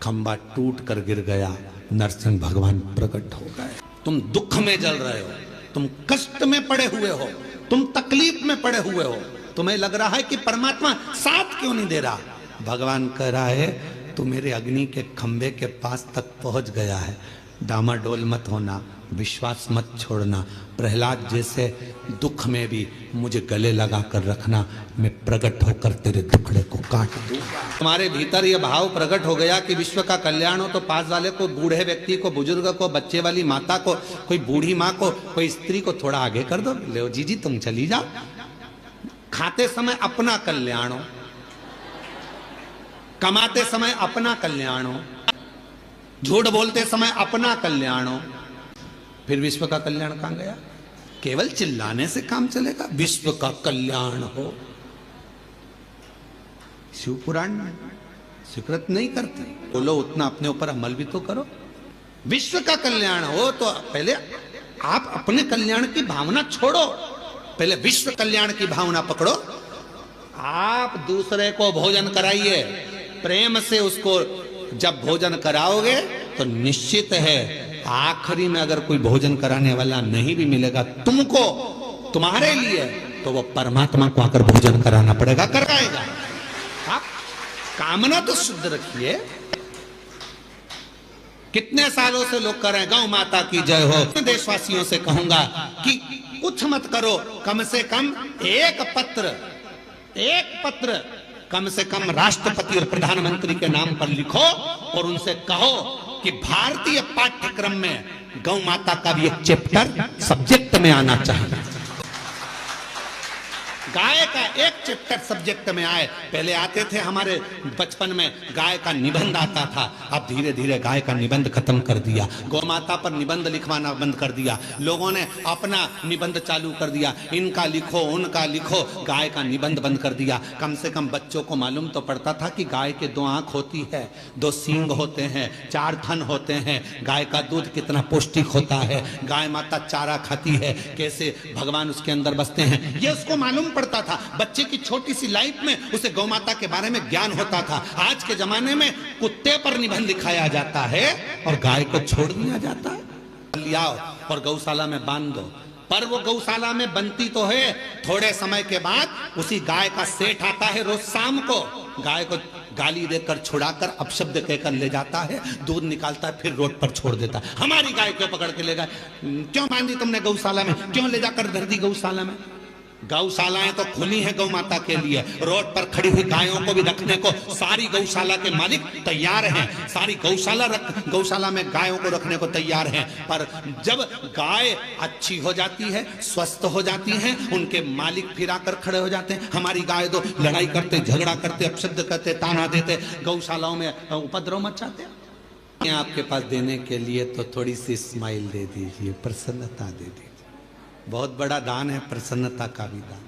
खंबा टूट कर गिर गया, नरसिंह भगवान प्रकट हो गए। तुम दुख में जल रहे हो, तुम कष्ट में पड़े हुए हो, तुम तकलीफ में पड़े हुए हो, तुम्हें लग रहा है कि परमात्मा साथ क्यों नहीं दे रहा। भगवान कह रहा है तू मेरे अग्नि के खंबे के पास तक पहुंच गया है, डामाडोल मत होना, विश्वास मत छोड़ना। प्रहलाद जैसे दुख में भी मुझे गले लगा कर रखना, मैं प्रकट होकर तेरे टुकड़े को काट दूंगा। तुम्हारे भीतर यह भाव प्रकट हो गया कि विश्व का कल्याण हो तो पास वाले को, बूढ़े व्यक्ति को, बुजुर्ग को, बच्चे वाली माता को, कोई बूढ़ी माँ को, कोई स्त्री को थोड़ा आगे कर दो। ले जी तुम चली जाओ। खाते समय अपना कल्याण हो, कमाते समय अपना कल्याण हो, झूठ बोलते समय अपना कल्याण हो, फिर विश्व का कल्याण कहां गया? केवल चिल्लाने से काम चलेगा? विश्व का कल्याण हो। शिव पुराण स्वीकृत नहीं करते, बोलो उतना अपने ऊपर अमल भी तो करो। विश्व का कल्याण हो तो पहले आप अपने कल्याण की भावना छोड़ो, पहले विश्व कल्याण की भावना पकड़ो। आप दूसरे को भोजन कराइए, प्रेम से उसको जब भोजन कराओगे तो निश्चित है आखिरी में अगर कोई भोजन कराने वाला नहीं भी मिलेगा तुमको, तुम्हारे लिए, तो वो परमात्मा को आकर भोजन कराना पड़ेगा, कराएगा। आप कामना तो शुद्ध रखिए। कितने सालों से लोग कर रहे हैं, गौ माता की जय हो। देशवासियों से कहूंगा कि कुछ मत करो, कम से कम एक पत्र कम से कम राष्ट्रपति और प्रधानमंत्री के नाम पर लिखो और उनसे कहो कि भारतीय पाठ्यक्रम में गौ माता का भी एक चैप्टर सब्जेक्ट में आना चाहिए। गाय का एक चैप्टर सब्जेक्ट में आए। पहले आते थे हमारे बचपन में गाय का निबंध आता था, अब धीरे धीरे गाय का निबंध खत्म कर दिया, गौ माता पर निबंध लिखवाना बंद कर दिया। लोगों ने अपना निबंध चालू कर दिया, इनका लिखो उनका लिखो, गाय का निबंध बंद कर दिया। कम से कम बच्चों को मालूम तो पड़ता था कि गाय के 2 आंख होती है, 2 सींग होते हैं, 4 थन होते हैं, गाय का दूध कितना पौष्टिक होता है, गाय माता चारा खाती है, कैसे भगवान उसके अंदर बसते हैं, ये उसको मालूम पड़ता था। बच्चे की छोटी सी लाइफ में उसे गौ माता के बारे में ज्ञान होता था। आज के जमाने में कुत्ते पर निबंध लिखाया जाता है और गाय को छोड़ दिया जाता है। लियाओ और गौशाला में बांध दो, पर वो गौशाला में बनती तो है, थोड़े समय के बाद उसी गाय का सेठ आता है, रोज शाम को गाय को गाली देकर छुड़ाकर अपशब्द कहकर ले जाता है, दूध निकालता है, फिर रोड पर छोड़ देता है। हमारी गाय क्यों पकड़ के ले गए, क्यों बांधी तुमने गौशाला में, क्यों ले जाकर धर दी गौशाला में? गौशालाएं तो खुली हैं गौ माता के लिए, रोड पर खड़ी हुई गायों को भी रखने को सारी गौशाला के मालिक तैयार हैं, सारी गौशाला में गायों को रखने को तैयार हैं। पर जब गाय अच्छी हो जाती है, स्वस्थ हो जाती हैं, उनके मालिक फिर आकर खड़े हो जाते हैं। हमारी गाय तो लड़ाई करते, झगड़ा करते, अपशब्द करते, ताना देते, गौशालाओं में उपद्रव मचाते। आपके पास देने के लिए तो थोड़ी सी स्माइल दे दीजिए, प्रसन्नता दे दीजिए। बहुत बड़ा दान है प्रसन्नता का भी दान।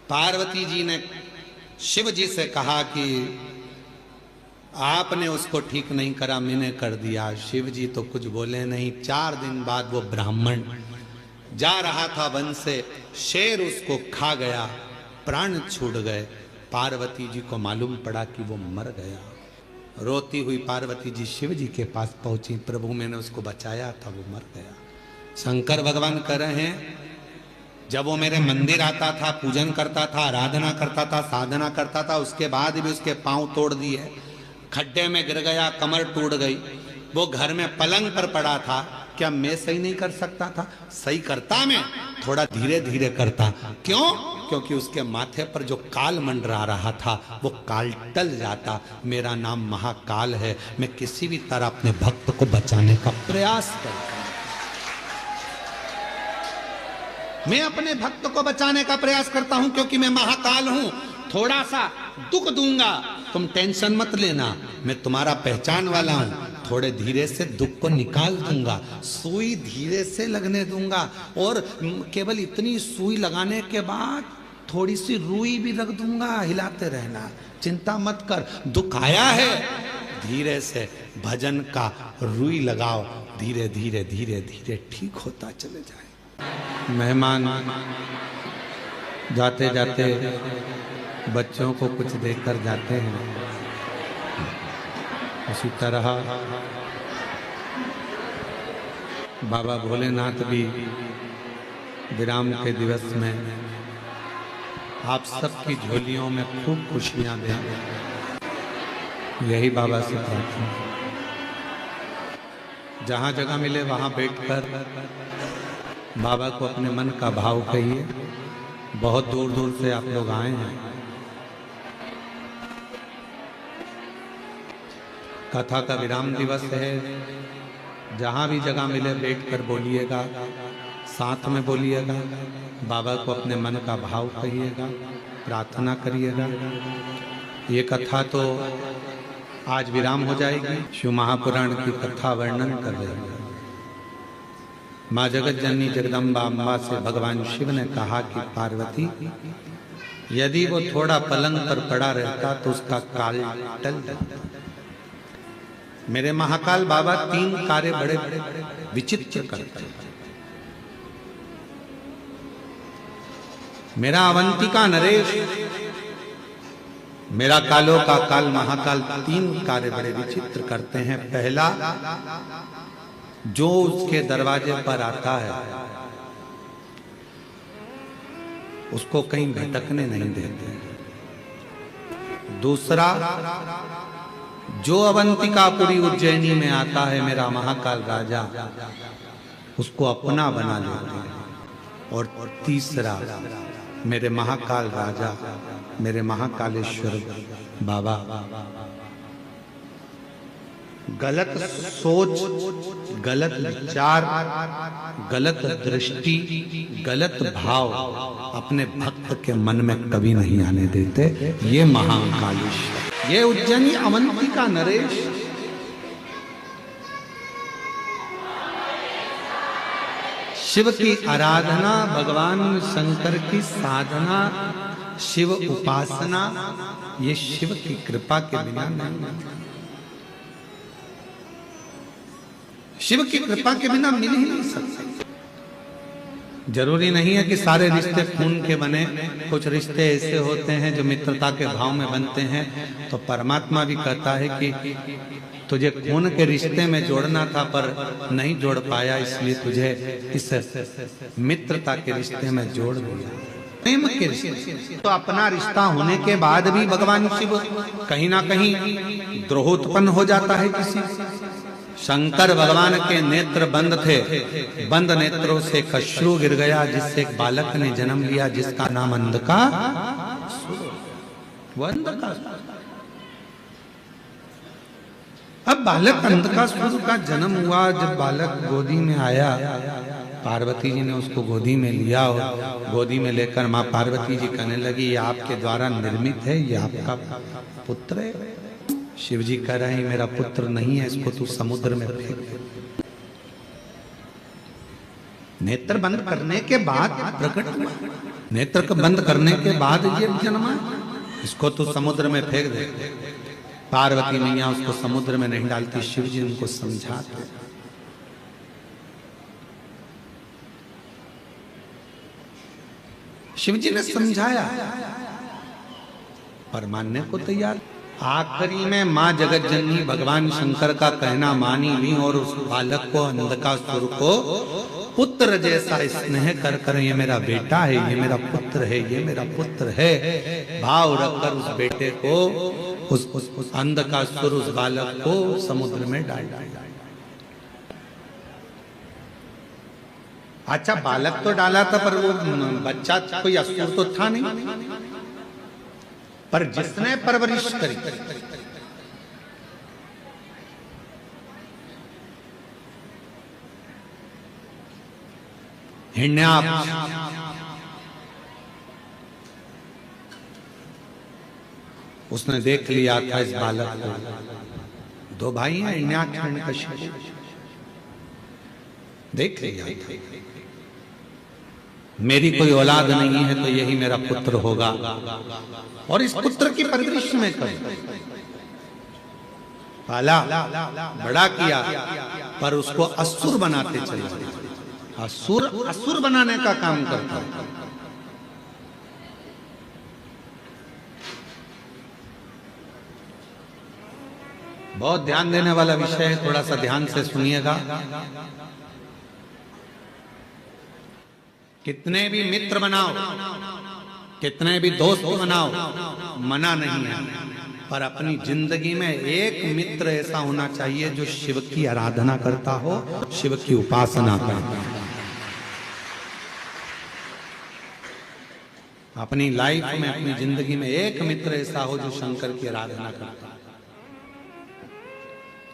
पार्वती जी ने शिव जी से कहा कि आपने उसको ठीक नहीं करा, मैंने कर दिया। शिव जी तो कुछ बोले नहीं। 4 दिन बाद वो ब्राह्मण जा रहा था वन से, शेर उसको खा गया, प्राण छूट गए। पार्वती जी को मालूम पड़ा कि वो मर गया। रोती हुई पार्वती जी शिव जी के पास पहुंची, प्रभु मैंने उसको बचाया था, वो मर गया। शंकर भगवान कह रहे हैं जब वो मेरे मंदिर आता था, पूजन करता था, आराधना करता था, साधना करता था, उसके बाद भी उसके पांव तोड़ दिए, खड्डे में गिर गया, कमर टूट गई, वो घर में पलंग पर पड़ा था, क्या मैं सही नहीं कर सकता था? सही करता, मैं थोड़ा धीरे धीरे करता। क्यों? क्योंकि उसके माथे पर जो काल मंडरा रहा था वो काल टल जाता। मेरा नाम महाकाल है, मैं किसी भी तरह अपने भक्त को बचाने का प्रयास करता। मैं अपने भक्त को बचाने का प्रयास करता हूं क्योंकि मैं महाकाल हूं। थोड़ा सा दुख दूंगा, तुम टेंशन मत लेना, मैं तुम्हारा पहचान वाला हूं। थोड़े धीरे से दुख को निकाल दूंगा, सुई धीरे से लगने दूंगा, और केवल इतनी सुई लगाने के बाद थोड़ी सी रुई भी रख दूंगा, हिलाते रहना, चिंता मत कर। दुख आया है, धीरे से भजन का रुई लगाओ, धीरे धीरे धीरे धीरे ठीक होता चले जाए। मेहमान जाते जाते बच्चों को कुछ देकर जाते हैं, उसी तरह बाबा भोलेनाथ भी विराम के दिवस में आप सबकी झोलियों में खूब खुशियां दें, यही बाबा से प्रार्थना। जहां जगह मिले वहां बैठकर बाबा को अपने मन का भाव कहिए। बहुत दूर दूर से आप लोग आए हैं। कथा का विराम दिवस है, जहां भी जगह मिले बैठकर बोलिएगा, साथ में बोलिएगा, बाबा को अपने मन का भाव कहिएगा, प्रार्थना करिएगा। ये कथा तो आज विराम हो जाएगी। शिव महापुराण की कथा वर्णन कर रहे हैं। माँ जगत जननी जगदम्बा अम्बा से भगवान शिव ने कहा कि पार्वती, यदि वो थोड़ा पलंग पर पड़ा रहता तो उसका काल टल जाता। मेरे महाकाल बाबा 3 कार्य बड़े विचित्र करते हैं। मेरा अवंतिका नरेश, मेरा कालों का काल महाकाल 3 कार्य बड़े विचित्र करते हैं। पहला, जो उसके दरवाजे पर आता है उसको कहीं भटकने नहीं देते। दूसरा, जो अवंतिकापुरी उज्जैनी में आता है मेरा महाकाल राजा, उसको अपना बना लेते हैं। और तीसरा, मेरे महाकाल राजा, मेरे महाकालेश्वर बाबा गलत सोच, गलत विचार, गलत दृष्टि, गलत भाव अपने भक्त के मन में कभी नहीं आने देते। ये महाकालेश्वर, ये उज्जैनी अवंतिका नरेश। शिव की आराधना, भगवान शंकर की साधना, शिव उपासना, ये शिव की कृपा के बिना नहीं। शिव की कृपा के बिना मिल ही नहीं सकते। जरूरी नहीं है कि सारे रिश्ते खून के बने, कुछ रिश्ते ऐसे होते हैं जो मित्रता के भाव में बनते हैं। तो परमात्मा भी कहता है कि तुझे खून के रिश्ते में जोड़ना था पर नहीं जोड़ पाया, इसलिए तुझे इस मित्रता के रिश्ते में जोड़ दिया। प्रेम के रिश्ते तो अपना रिश्ता होने के बाद भी भगवान शिव कहीं ना कहीं द्रोह उत्पन्न हो जाता है किसी। शंकर भगवान के नेत्र बंद थे, बंद नेत्रों से कश्रु गिर गया, जिससे एक बालक ने जन्म लिया जिसका नाम अंधका। अब बालक अंधकासुर का जन्म हुआ। जब बालक गोदी में आया, पार्वती जी ने उसको गोदी में लिया। गोदी में लेकर माँ पार्वती जी कहने लगी, ये आपके द्वारा निर्मित है, ये आपका पुत्र है। शिव जी कह रहे हैं मेरा पुत्र नहीं है, इसको तू समुद्र में फेंक दे। नेत्र बंद करने के बाद प्रकट हुआ, नेत्र को बंद करने के बाद ये जन्मा, इसको तू समुद्र में फेंक दे। पार्वती मैया उसको समुद्र में नहीं डालती, शिव जी उनको समझाते। शिव जी ने समझाया पर मानने को तैयार। आखिरी में माँ जगत जननी भगवान शंकर का कहना मानी भी और उस बालक को, अंधकासुर को पुत्र जैसा स्नेह कर कर ये मेरा बेटा है, ये मेरा पुत्र है, ये मेरा पुत्र है भाव रखकर उस बेटे को, उस अंधकासुर, उस बालक को समुद्र में डाल डाला। अच्छा, बालक तो डाला था पर वो बच्चा कोई असुर तो था नहीं, पर जिसने परवरिश करी, हिरण्याक्ष उसने देख लिया था इस बालक को। दो भाई हैं, हिरण्याक्ष हिरण्यकशिपु। देख लिया था मेरी कोई औलाद नहीं है तो यही मेरा पुत्र होगा, और इस पुत्र की परवरिश में कर पाला, बड़ा किया, पर उसको असुर बनाते चले। असुर बनाने का काम करता। बहुत ध्यान देने वाला विषय है, थोड़ा सा ध्यान से सुनिएगा। कितने भी मित्र बनाओ, कितने भी दोस्त बनाओ, मना नहीं है, पर अपनी जिंदगी में एक मित्र ऐसा होना चाहिए जो शिव की आराधना करता हो, शिव की उपासना करता हो। अपनी लाइफ में, अपनी जिंदगी में एक मित्र ऐसा हो जो शंकर की आराधना करता हो,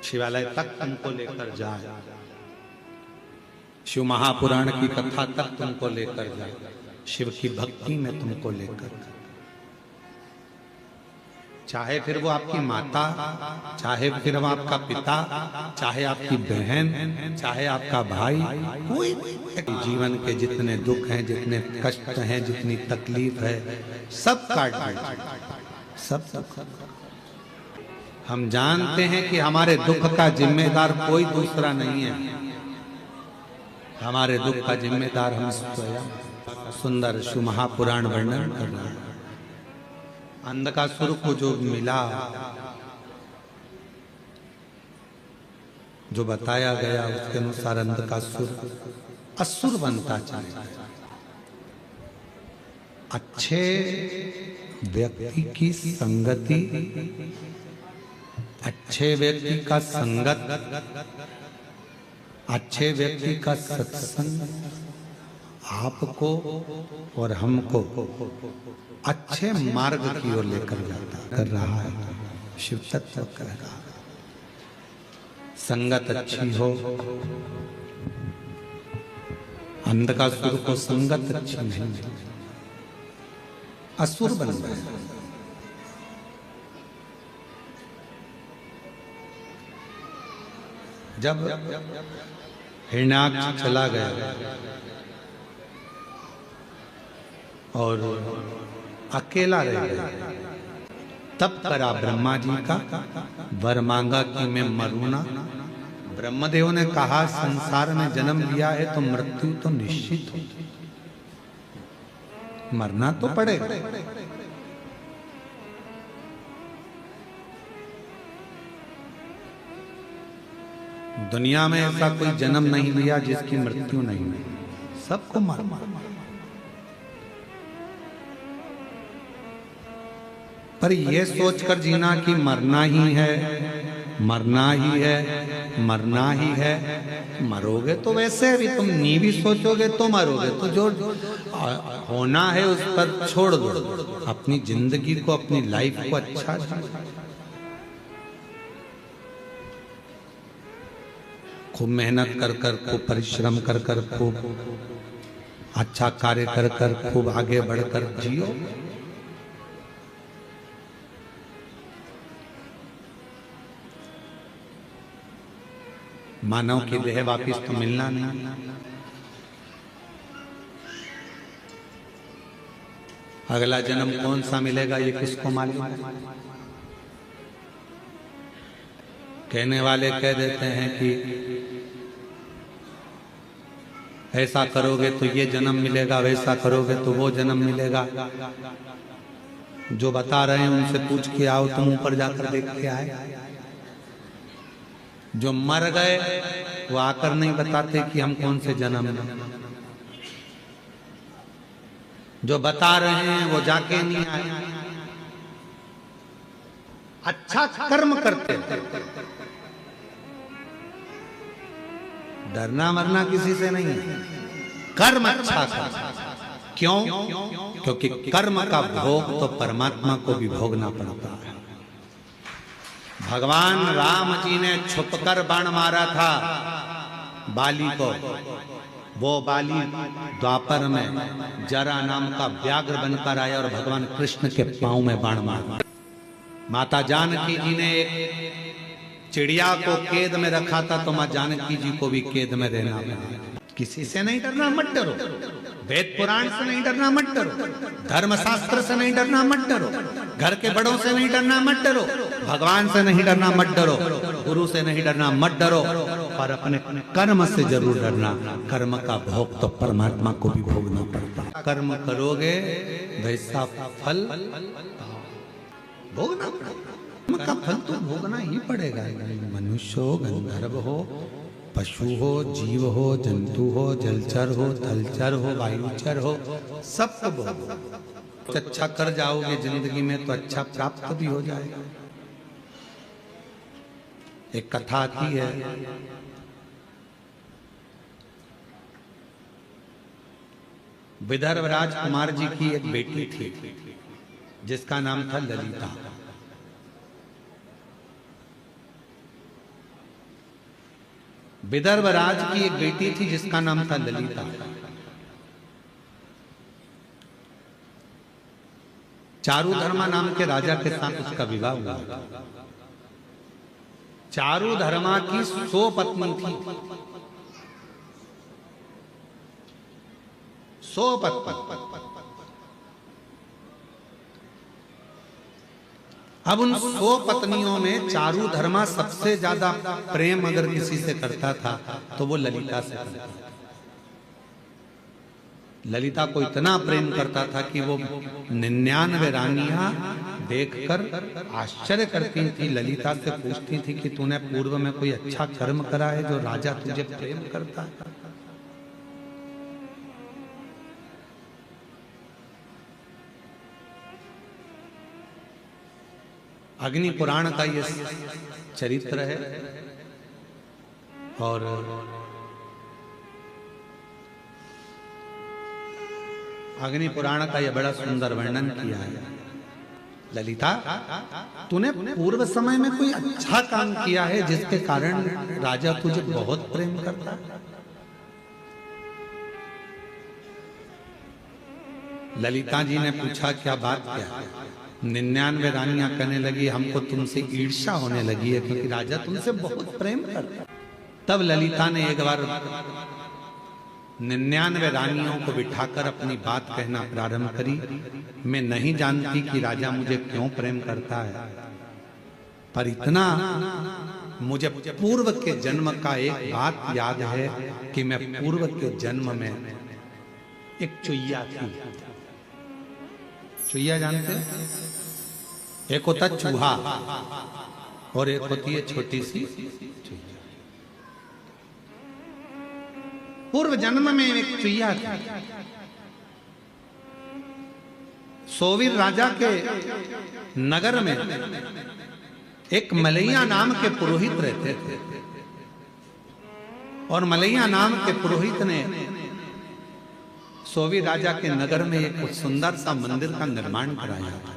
शिवालय तक तुमको लेकर जाए, शिव महापुराण की कथा तक तुमको लेकर जाए, शिव की भक्ति में तुमको लेकर जाए। चाहे फिर वो आपकी माता, चाहे फिर वो आपका पिता, चाहे आपकी बहन, चाहे आपका भाई, कोई जीवन के जितने दुख हैं, जितने कष्ट हैं, जितनी तकलीफ है, सब काट सब। हम जानते हैं कि हमारे दुख का जिम्मेदार कोई दूसरा नहीं है, हमारे दुख का जिम्मेदार हम स्वयं। सुंदर शिव महापुराण वर्णन कर रहा है। अंधकासुर को जो मिला, जो बताया गया उसके अनुसार अंधकासुर असुर बनता चला। अच्छे व्यक्ति की संगति, अच्छे व्यक्ति का संगत, अच्छे व्यक्ति का सत्संग आपको और हमको अच्छे मार्ग की ओर लेकर जाता कर रहा है। शिव तत्व कर रहा है। संगत अच्छी हो, अंधकासुर को संगत अच्छी नहीं, असुर बन गए। जब हिरण्याक्ष चला गया और अकेला रह गया, तब करा ब्रह्मा जी का, वर मांगा कि मैं मरूं ना। ब्रह्मदेव ने कहा संसार में जन्म लिया है तो मृत्यु तो निश्चित हो, मरना तो पड़ेगा। दुनिया में ऐसा कोई जन्म नहीं लिया जिसकी मृत्यु नहीं हुई, सबको मरना। पर यह सोचकर जीना कि मरना ही है, मरना ही है, मरना ही है, मरोगे तो वैसे भी तुम नहीं भी सोचोगे तो मरोगे, तो जो होना है उस पर छोड़ दो। अपनी जिंदगी को, अपनी लाइफ को अच्छा खूब मेहनत कर कर, खूब परिश्रम कर कर, खूब अच्छा कार्य कर कर, खूब आगे बढ़कर जियो। मानव की देह वापिस तो मिलना नहीं। अगला जन्म कौन सा मिलेगा ये किसको मालूम। कहने वाले कह देते हैं कि ऐसा करोगे तो ये जन्म मिलेगा, वैसा करोगे तो वो जन्म मिलेगा। जो बता रहे हैं उनसे पूछ के आओ, तुम ऊपर जाकर देख के आए। जो मर गए वो आकर नहीं बताते कि हम कौन से जन्म में। जो बता रहे हैं वो जाके नहीं आए। अच्छा कर्म करते, डरना मरना किसी से नहीं, कर्म अच्छा कर। क्यों? क्योंकि कर्म का भोग तो परमात्मा को भी भोगना पड़ता है। भगवान राम जी ने छुपकर बाण मारा था बाली को, वो बाली द्वापर में जरा नाम का व्याघ्र बनकर आया और भगवान कृष्ण के पांव में बाण मारा। माता जानकी जी ने एक चिड़िया को कैद में रखा था, तो मां जानकी जी को भी कैद में रहना पड़ा। किसी से नहीं डरना, मत डरो। वेद पुराण से नहीं डरना, मत डरो। धर्मशास्त्र से नहीं डरना, मत डरो। घर के बड़ों से नहीं डरना, मत डरो। भगवान से नहीं डरना, मत डरो। गुरु से नहीं डरना, मत डरो। पर अपने कर्म से जरूर डरना। कर्म का भोग तो परमात्मा को भी भोगना पड़ता। कर्म करोगे वैसा फल भोगना पड़ेगा। कर्म का फल तो भोगना ही पड़ेगा। मनुष्य हो, गंधर्व हो, पशु हो, जीव हो, जंतु हो, जलचर हो, थलचर हो, वायुचर हो, सबको भोगो। अच्छा कर जाओगे जिंदगी में तो अच्छा प्राप्त भी हो जाएगा। एक कथा आती है, विदर्भ राजकुमार जी की एक बेटी थी जिसका नाम था ललिता। विदर्भ राज की एक बेटी थी जिसका नाम था ललिता। चारुधर्मा नाम के राजा के साथ उसका विवाह हुआ। चारुधर्मा की 100 पत्नी थी, 100 पत्नी। अब उन 100 पत्नियों में चारुधर्मा सबसे ज्यादा प्रेम अगर किसी से करता था तो वो ललिता से करता था। ललिता को इतना प्रेम करता था कि वो 99 रानियां देखकर आश्चर्य करती थी। ललिता से पूछती थी कि तूने पूर्व में कोई अच्छा कर्म करा है जो राजा तुझे प्रेम करता है? अग्नि पुराण का ये चरित्र है और अग्नि पुराण का यह बड़ा सुंदर वर्णन किया है। ललिता, तूने पूर्व समय में कोई अच्छा काम किया है जिसके कारण राजा तुझे बहुत प्रेम करता है? ललिता जी ने पूछा, क्या बात क्या है? 99 रानियां कहने लगी, हमको तुमसे ईर्ष्या होने लगी है क्योंकि राजा तुमसे बहुत प्रेम करता है। तब ललिता ने एक बार 99 रानियों को बिठाकर अपनी बात कहना प्रारंभ करी। मैं नहीं जानती कि राजा मुझे क्यों प्रेम करता है, पर इतना मुझे पूर्व के जन्म का एक बात याद है कि मैं पूर्व के जन्म में एक चुईया थी। चुईया जानते हैं? एक होता चूहा और एक होती है छोटी सी चुईया। पूर्व जन्म में एक चुईया थी। सोवीर राजा के नगर में एक मलैया नाम के पुरोहित रहते थे और मलैया नाम के पुरोहित ने सोवीर राजा के नगर में एक सुंदर सा मंदिर का निर्माण कराया था,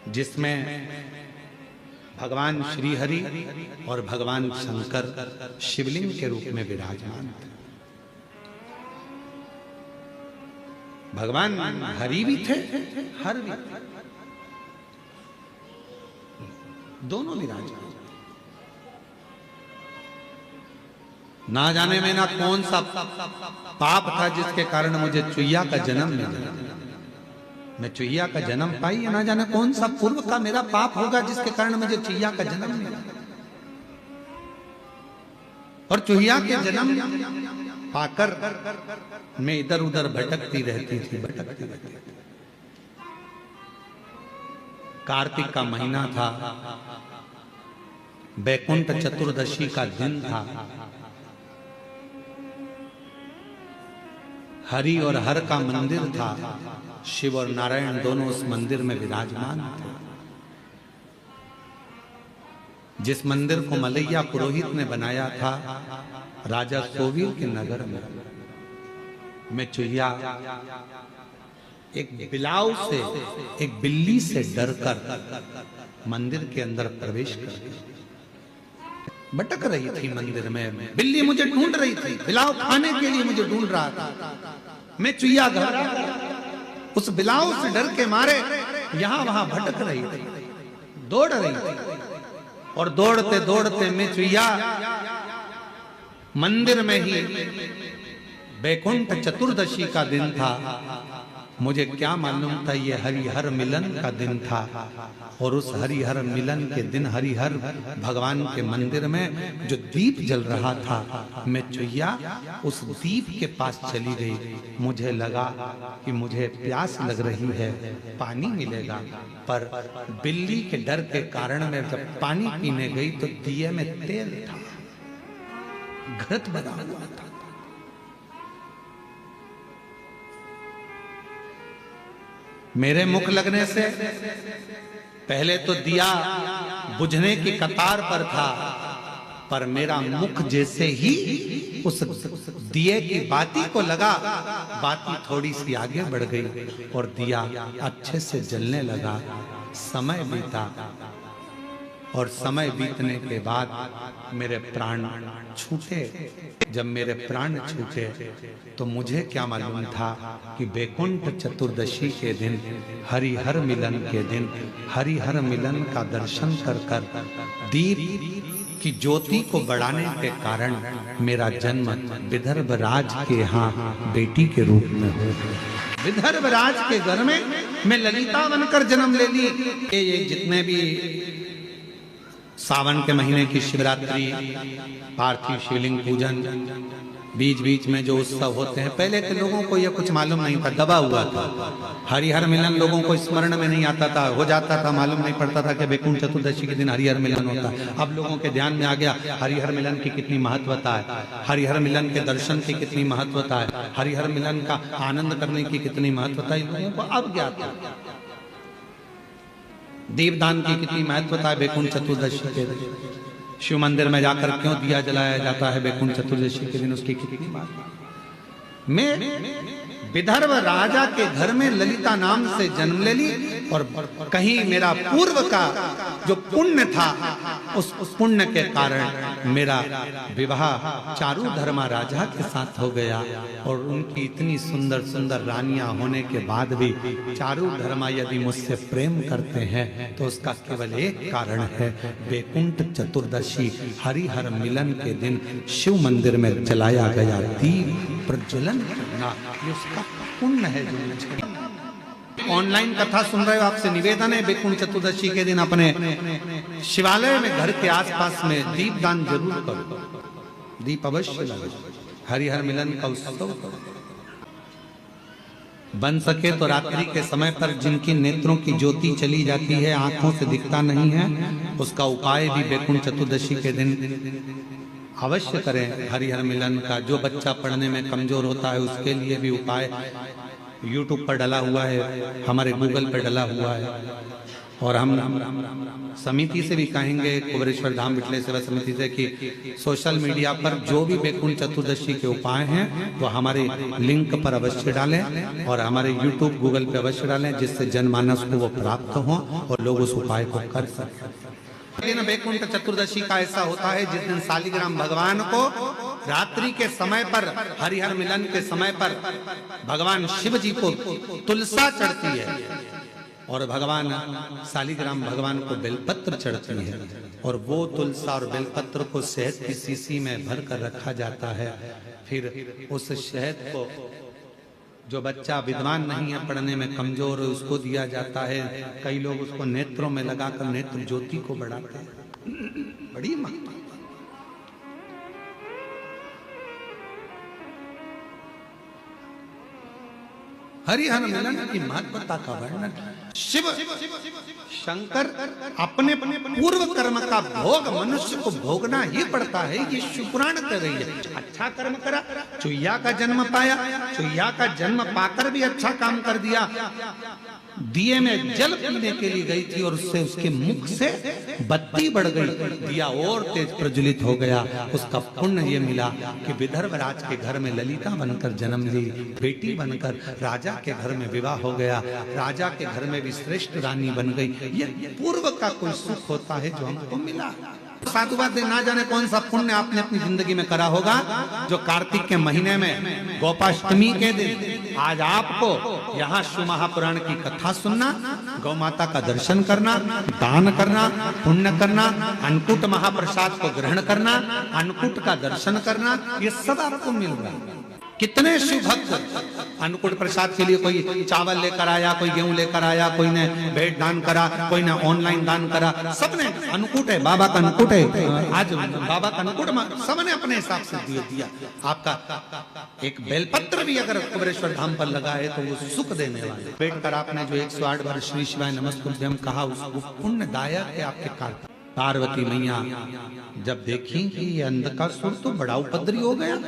जिसमें भगवान श्री हरि और भगवान शंकर शिवलिंग के रूप में विराजमान थे। भगवान हरि भी थे, हर भी थे, दोनों विराजमान। ना जाने में ना कौन सा पाप था जिसके कारण मुझे चुईया का जन्म मिला। मैं चुईया का जन्म पाई, ना जाने कौन सा पूर्व का मेरा पाप होगा जिसके कारण मुझे चुईया का जन्म मिला। और चुईया के जन्म पाकर मैं इधर उधर भटकती रहती थी। कार्तिक का महीना था, बैकुंठ चतुर्दशी का दिन था। हरि और हर का मंदिर था। शिव और नारायण दोनों उस मंदिर में विराजमान थे। जिस मंदिर को मलैया पुरोहित ने बनाया था राजा सोवीर के नगर में, मैं चुईया एक बिलाव से, एक बिल्ली से डरकर मंदिर के अंदर प्रवेश कर गई। भटक रही थी मंदिर में, बिल्ली मुझे ढूंढ रही थी, बिलाव खाने के लिए मुझे ढूंढ रहा था। मैं चुईया घबरा उस बिलाव से डर के मारे यहां वहां भटक रही थी, दौड़ रही थी। और दौड़ते दौड़ते मैं चुईया मंदिर में ही, बैकुंठ चतुर्दशी का दिन था। मुझे क्या मालूम था ये हरिहर मिलन का दिन था। और उस हरिहर मिलन के दिन हरिहर भगवान के मंदिर में जो दीप जल रहा था, मैं चुईया उस दीप के पास चली गई। मुझे लगा कि मुझे प्यास लग रही है, पानी मिलेगा। पर बिल्ली के डर के कारण मैं जब पानी पीने गई तो दिए में तेल था, घृत बना हुआ था। मेरे मुख लगने से पहले तो दिया बुझने की कतार पर था, पर मेरा मुख जैसे ही उस दिए की बाती को लगा, बाती थोड़ी सी आगे बढ़ गई और दिया अच्छे से जलने लगा। समय बीता और समय बीतने के बाद मेरे प्राण छूटे। जब मेरे प्राण छूटे तो मुझे क्या मालूम था कि बैकुंठ चतुर्दशी के दिन, हरिहर मिलन के दिन, हरिहर मिलन का दर्शन कर कर दीप की ज्योति को बढ़ाने के कारण मेरा जन्म विदर्भ राज के यहाँ बेटी के रूप में हो गया। विदर्भ राज के घर में मैं ललिता बनकर जन्म ले ली। ये जितने भी सावन के महीने की शिवरात्रि, पार्थिव शिवलिंग पूजन, बीच बीच में जो उत्सव होते हैं, पहले के लोगों को यह कुछ मालूम नहीं था, दबा हुआ था। हरिहर मिलन लोगों को स्मरण में नहीं आता था, हो जाता था, मालूम नहीं पड़ता था कि बैकुंठ चतुर्दशी के दिन हरिहर मिलन होता है। अब लोगों के ध्यान में आ गया हरिहर मिलन की कितनी महत्वता है, हरिहर मिलन के दर्शन की कितनी महत्वता है, हरिहर मिलन का आनंद करने की कितनी महत्वता है, लोगों को अब ज्ञात है। दीपदान की कितनी महत्वता है बैकुंठ चतुर्दशी के दिन, शिव मंदिर में जाकर क्यों दिया जलाया जाता है बैकुंठ चतुर्दशी के दिन, उसकी कितनी बात। मैं विदर्भ राजा के घर में ललिता नाम से जन्म ले ली और कहीं मेरा पूर्व का जो पुण्य था, उस पुण्य के कारण मेरा विवाह चारू धर्मा राजा के साथ हो गया। और उनकी इतनी सुंदर सुंदर रानियां होने के बाद भी चारू धर्मा यदि मुझसे प्रेम करते हैं तो उसका केवल एक कारण है, बैकुंठ चतुर्दशी हरिहर मिलन के दिन शिव मंदिर में जलाया गया दीप प्रज्वलन करना, ये उसका पुण्य है। जो ऑनलाइन कथा सुन रहे हो, आपसे निवेदन है बैकुंठ चतुर्दशी के दिन अपने शिवालय में घर के आसपास में दीप दान जरूर करो, दीप अवश्य लगाओ, हरिहर मिलन का उत्सव करो। बन सके तो रात्रि के समय पर जिनकी नेत्रों की ज्योति चली जाती है, आंखों से दिखता नहीं है, उसका उपाय भी बैकुंठ चतुर्दशी के दिन अवश्य करें। हरिहर मिलन का जो बच्चा पढ़ने में कमजोर होता है उसके लिए भी उपाय YouTube पर डला हुआ है, हमारे गूगल पर डला हुआ है। और हम समिति से भी कहेंगे, कुबेरेश्वर धाम विठले सेवा समिति से, कि सोशल मीडिया पर जो भी बैकुंठ चतुर्दशी के उपाय हैं वो हमारे लिंक पर अवश्य डालें और हमारे YouTube गूगल पे अवश्य डालें, जिससे जनमानस को वो प्राप्त हो और लोग उस उपाय को कर सकें। दिन बैकुंठ चतुर्दशी का ऐसा होता है जिस दिन शालिग्राम भगवान को रात्रि के समय पर, हरिहर मिलन के समय पर भगवान शिव जी को तुलसा चढ़ती है और भगवान शालिग्राम भगवान को बेलपत्र चढ़ती है। और वो तुलसा और बेलपत्र को शहद की शीशी में भर कर रखा जाता है। फिर उस शहद को जो बच्चा विद्वान नहीं है, पढ़ने में कमजोर है, उसको दिया जाता है। कई लोग उसको नेत्रों में लगाकर नेत्र ज्योति को बढ़ाते हैं। बड़ी महत्व। हरिहर मिलन की महत्वता का वर्णन शिव शंकर अपने पूर्व कर्म का भोग मनुष्य को भोगना ही पड़ता है। ये शिव पुराण कर रही है। अच्छा कर्म करा, चुईया का जन्म पाया, चुईया का जन्म पाकर भी अच्छा काम कर दिया। दिए में जल पीने के लिए गई थी और उससे उसके मुख से बत्ती बढ़ गई, दिया और तेज प्रज्वलित हो गया। उसका पुण्य ये मिला कि विदर्भ राज के घर में ललिता बनकर जन्म ली, बेटी बनकर राजा के घर में विवाह हो गया, राजा के घर में भी श्रेष्ठ रानी बन गई। ये पूर्व का कोई सुख होता है जो हमको मिला। साधुवाद ना जाने कौन सा पुण्य आपने अपनी जिंदगी में करा होगा, जो कार्तिक के महीने में गोपाष्टमी के दिन आज आपको यहाँ शिव महापुराण की कथा सुनना, गौ माता का दर्शन करना, दान करना, पुण्य करना, अन्नकूट महाप्रसाद को ग्रहण करना, अन्नकूट का दर्शन करना, ये सब आपको मिल रहा है। कितने शिव भक्त अन्नकूट प्रसाद के लिए कोई चावल लेकर आया, कोई गेहूं लेकर आया, कोई ने भेंट दान करा, कोई ने ऑनलाइन दान करा, सबने अन्नकूट है, बाबा का अन्नकूट है, आज बाबा का अन्नकूट सबने अपने हिसाब से दिया। आपका एक बेलपत्र भी अगर कुबेरेश्वर धाम पर लगा है तो वो सुख देने वाला है। बैठ कर आपने जो 108 बार श्री शिवाय नमस्तुभ्यं कहा, उसको पुण्यदायक है आपके कार्य। पार्वती मैया जब देखी कि ये अंधकासुर तो बड़ा उपद्रवी हो गया,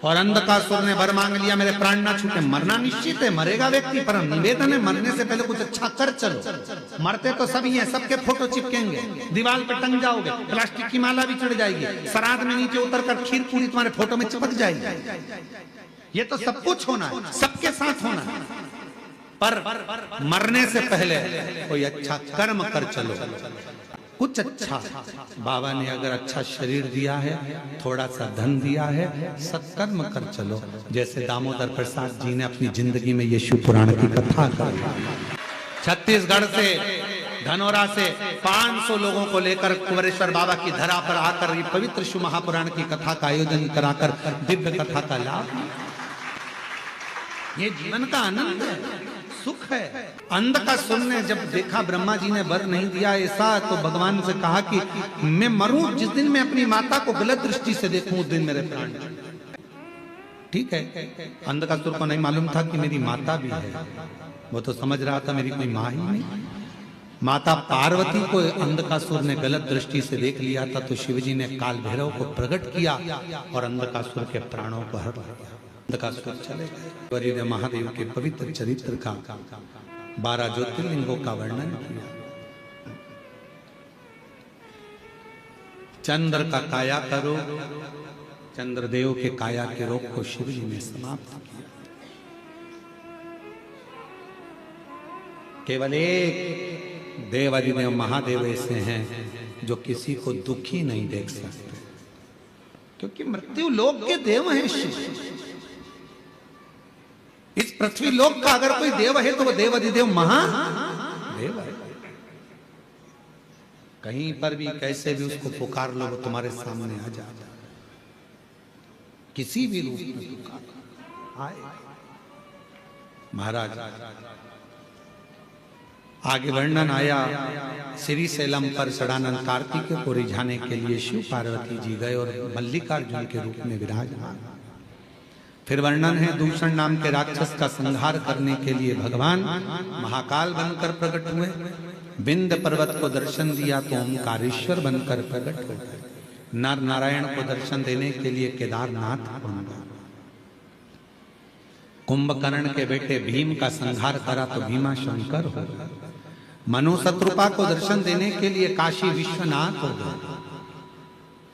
और अंधकासुर ने वर मांग लिया, मेरे प्राण ना छूटे, मरना निश्चित है, मरेगा व्यक्ति, पर निवेदन है मरने से पहले कुछ अच्छा कर चलो। मरते तो सभी हैं, सबके फोटो चिपकेंगे, दीवार पे टंग जाओगे, प्लास्टिक की माला भी चढ़ जाएगी, श्राद्ध में नीचे उतर कर खीर पूरी तुम्हारे फोटो में चिपक जाएगी। ये तो सब कुछ होना है, सबके साथ होना है, पर मरने से पहले कोई अच्छा कर्म कर चलो। कुछ अच्छा बाबा ने अगर अच्छा शरीर दिया है, थोड़ा सा धन दिया है, सत्कर्म कर चलो। जैसे दामोदर प्रसाद जी ने अपनी जिंदगी में ये शिव पुराण की कथा करी। छत्तीसगढ़ से, धनौरा से 500 लोगों को लेकर कुबेरेश्वर बाबा की धरा पर आकर ये पवित्र शिव महापुराण की कथा का आयोजन कराकर दिव्य कथा का लाभ, ये जीवन का आनंद है, सुख है। अंधकासुर ने जब देखा ब्रह्मा जी ने वर नहीं दिया ऐसा, तो भगवान से कहा कि मैं मरूं, जिस दिन मैं अपनी माता को गलत दृष्टि से देखूं उस दिन मेरे प्राण। ठीक है, अंधकासुर को नहीं मालूम था कि मेरी माता भी है, वो तो समझ रहा था मेरी कोई माँ ही नहीं। माता पार्वती को अंधकासुर ने गलत दृष्टि से देख लिया था, तो शिवजी ने काल भैरव को प्रकट किया और अंधकासुर के प्राणों को हर लिया। अंधकासुर चले गए। वरीय महादेव के पवित्र चरित्र का 12 ज्योतिर्लिंगों का वर्णन किया। चंद्र का काया का रोग, चंद्रदेव के काया के रोग को शिव जी ने समाप्त किया। केवल एक देवादिदेव महादेव ऐसे हैं जो किसी को दुखी नहीं देख सकते, क्योंकि मृत्यु लोक के देव हैं शिव। इस पृथ्वी लोक का अगर कोई देव है तो वो देवादिदेव महादेव है। कहीं पर भी कैसे भी उसको पुकार लो, वो तुम्हारे सामने आ जाता, किसी भी रूप में पुकार आए। महाराज आगे वर्णन आया, श्री सैलम पर षडानंद कार्तिक को रिझाने के लिए शिव पार्वती जी गए और मल्लिकार्जुन के रूप में विराजमान। फिर वर्णन है, दूषण नाम के राक्षस का संहार करने के लिए भगवान महाकाल बनकर प्रकट हुए। विंध्य पर्वत को दर्शन दिया तो ओंकारेश्वर बनकर प्रकट हो गए। नर नारायण को दर्शन देने के लिए केदारनाथ बन गए। कुंभकर्ण के बेटे भीम का संहार करा तो भीमा शंकर हो गए। मनु शत्रुपा को दर्शन देने के लिए काशी विश्वनाथ हो गए।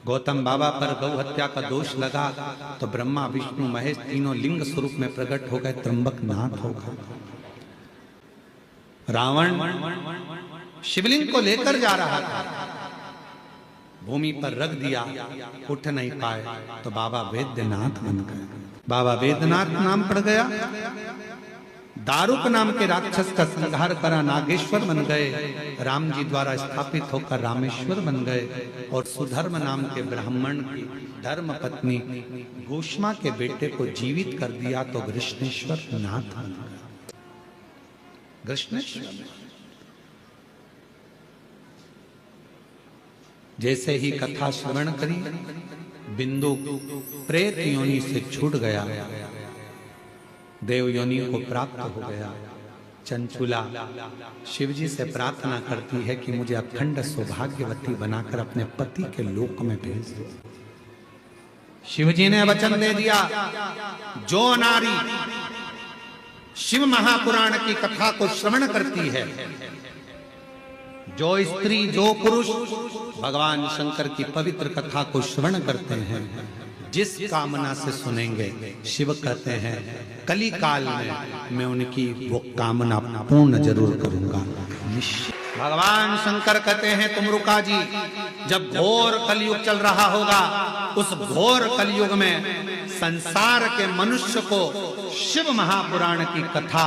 गौतम बाबा पर गौ हत्या का दोष लगा तो ब्रह्मा विष्णु महेश तीनों लिंग स्वरूप में प्रकट हो गए, त्र्यंबकनाथ हो गए। रावण शिवलिंग को लेकर जा रहा था, भूमि पर रख दिया, उठ नहीं पाए तो बाबा वेद्यनाथ बन गए। बाबा वेद्यनाथ नाम पड़ गया। दारुक नाम के राक्षस का संहार करा, नागेश्वर बन गए। राम जी द्वारा स्थापित होकर रामेश्वर बन गए। और सुधर्म नाम के ब्राह्मण की धर्म पत्नी भूष्मा के बेटे को जीवित कर दिया तो कृष्णेश्वर नाथ बन गया। कृष्णेश्वर जैसे ही कथा श्रवण करी, बिंदु प्रेत योनि से छूट गया, देव योनि को प्राप्त हो गया। चंचुला शिवजी से प्रार्थना करती है कि मुझे अखंड सौभाग्यवती बनाकर अपने पति के लोक में भेज दो। शिवजी ने वचन दे दिया, जो नारी शिव महापुराण की कथा को श्रवण करती है, जो स्त्री जो पुरुष भगवान शंकर की पवित्र कथा को श्रवण करते हैं, जिस कामना से सुनेंगे, शिव कहते हैं कली काल में मैं उनकी वो कामना पूर्ण जरूर करूंगा निश्चित। भगवान शंकर कहते हैं तुमरुका जी, जब घोर कलयुग चल रहा होगा, उस घोर कलयुग में संसार के मनुष्य को शिव महापुराण की कथा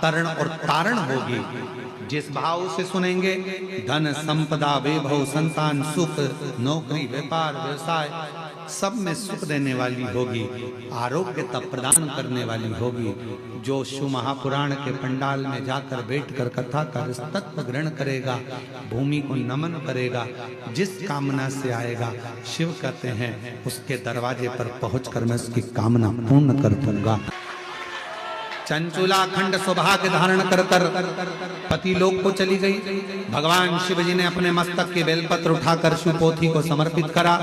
तरण और तारण होगी। जिस भाव से सुनेंगे, धन संपदा वैभव संतान सुख नौकरी व्यापार व्यवसाय सब में सुख देने वाली होगी, आरोग्यता प्रदान करने वाली होगी। जो शिव महापुराण के पंडाल में जाकर बैठकर कथा का तत्व ग्रहण करेगा, भूमि को नमन करेगा, जिस कामना से आएगा, शिव कहते हैं उसके दरवाजे पर पहुंचकर मैं उसकी कामना पूर्ण कर दूंगा। चंचुला खंड सौभाग्य धारण कर पति लोक को चली गई। भगवान शिव जी ने अपने मस्तक के बेलपत्र उठाकर शिव पोथी को समर्पित करा।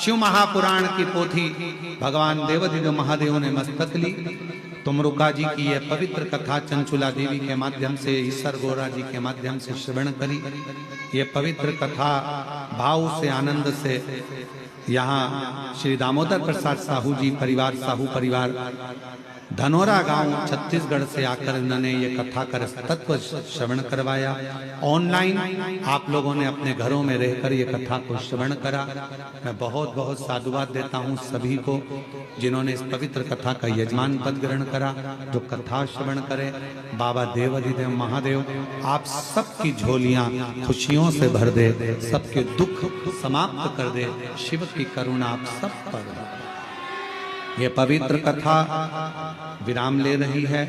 शिव महापुराण की पोथी भगवान देवाधिदेव महादेव ने मस्तक ली। तुमरुका जी की यह पवित्र कथा चंचुला देवी के माध्यम से, ईश्वर गौरा जी के माध्यम से श्रवण करी। ये पवित्र कथा भाव से आनंद से यहाँ श्री दामोदर प्रसाद साहू जी परिवार, साहू परिवार धनोरा गांव छत्तीसगढ़ से आकर इन्होंने ये कथा का तत्व श्रवण करवाया। ऑनलाइन आप लोगों ने अपने घरों में रहकर ये कथा को श्रवण करा। मैं बहुत बहुत साधुवाद देता हूँ सभी को जिन्होंने इस पवित्र कथा का यजमान पद ग्रहण करा। जो कथा श्रवण करे, बाबा देवाधिदेव महादेव आप सबकी झोलियां खुशियों से भर दे, सबके दुख समाप्त कर दे। शिव की करुणा आप सब पर। यह पवित्र कथा विराम ले रही है।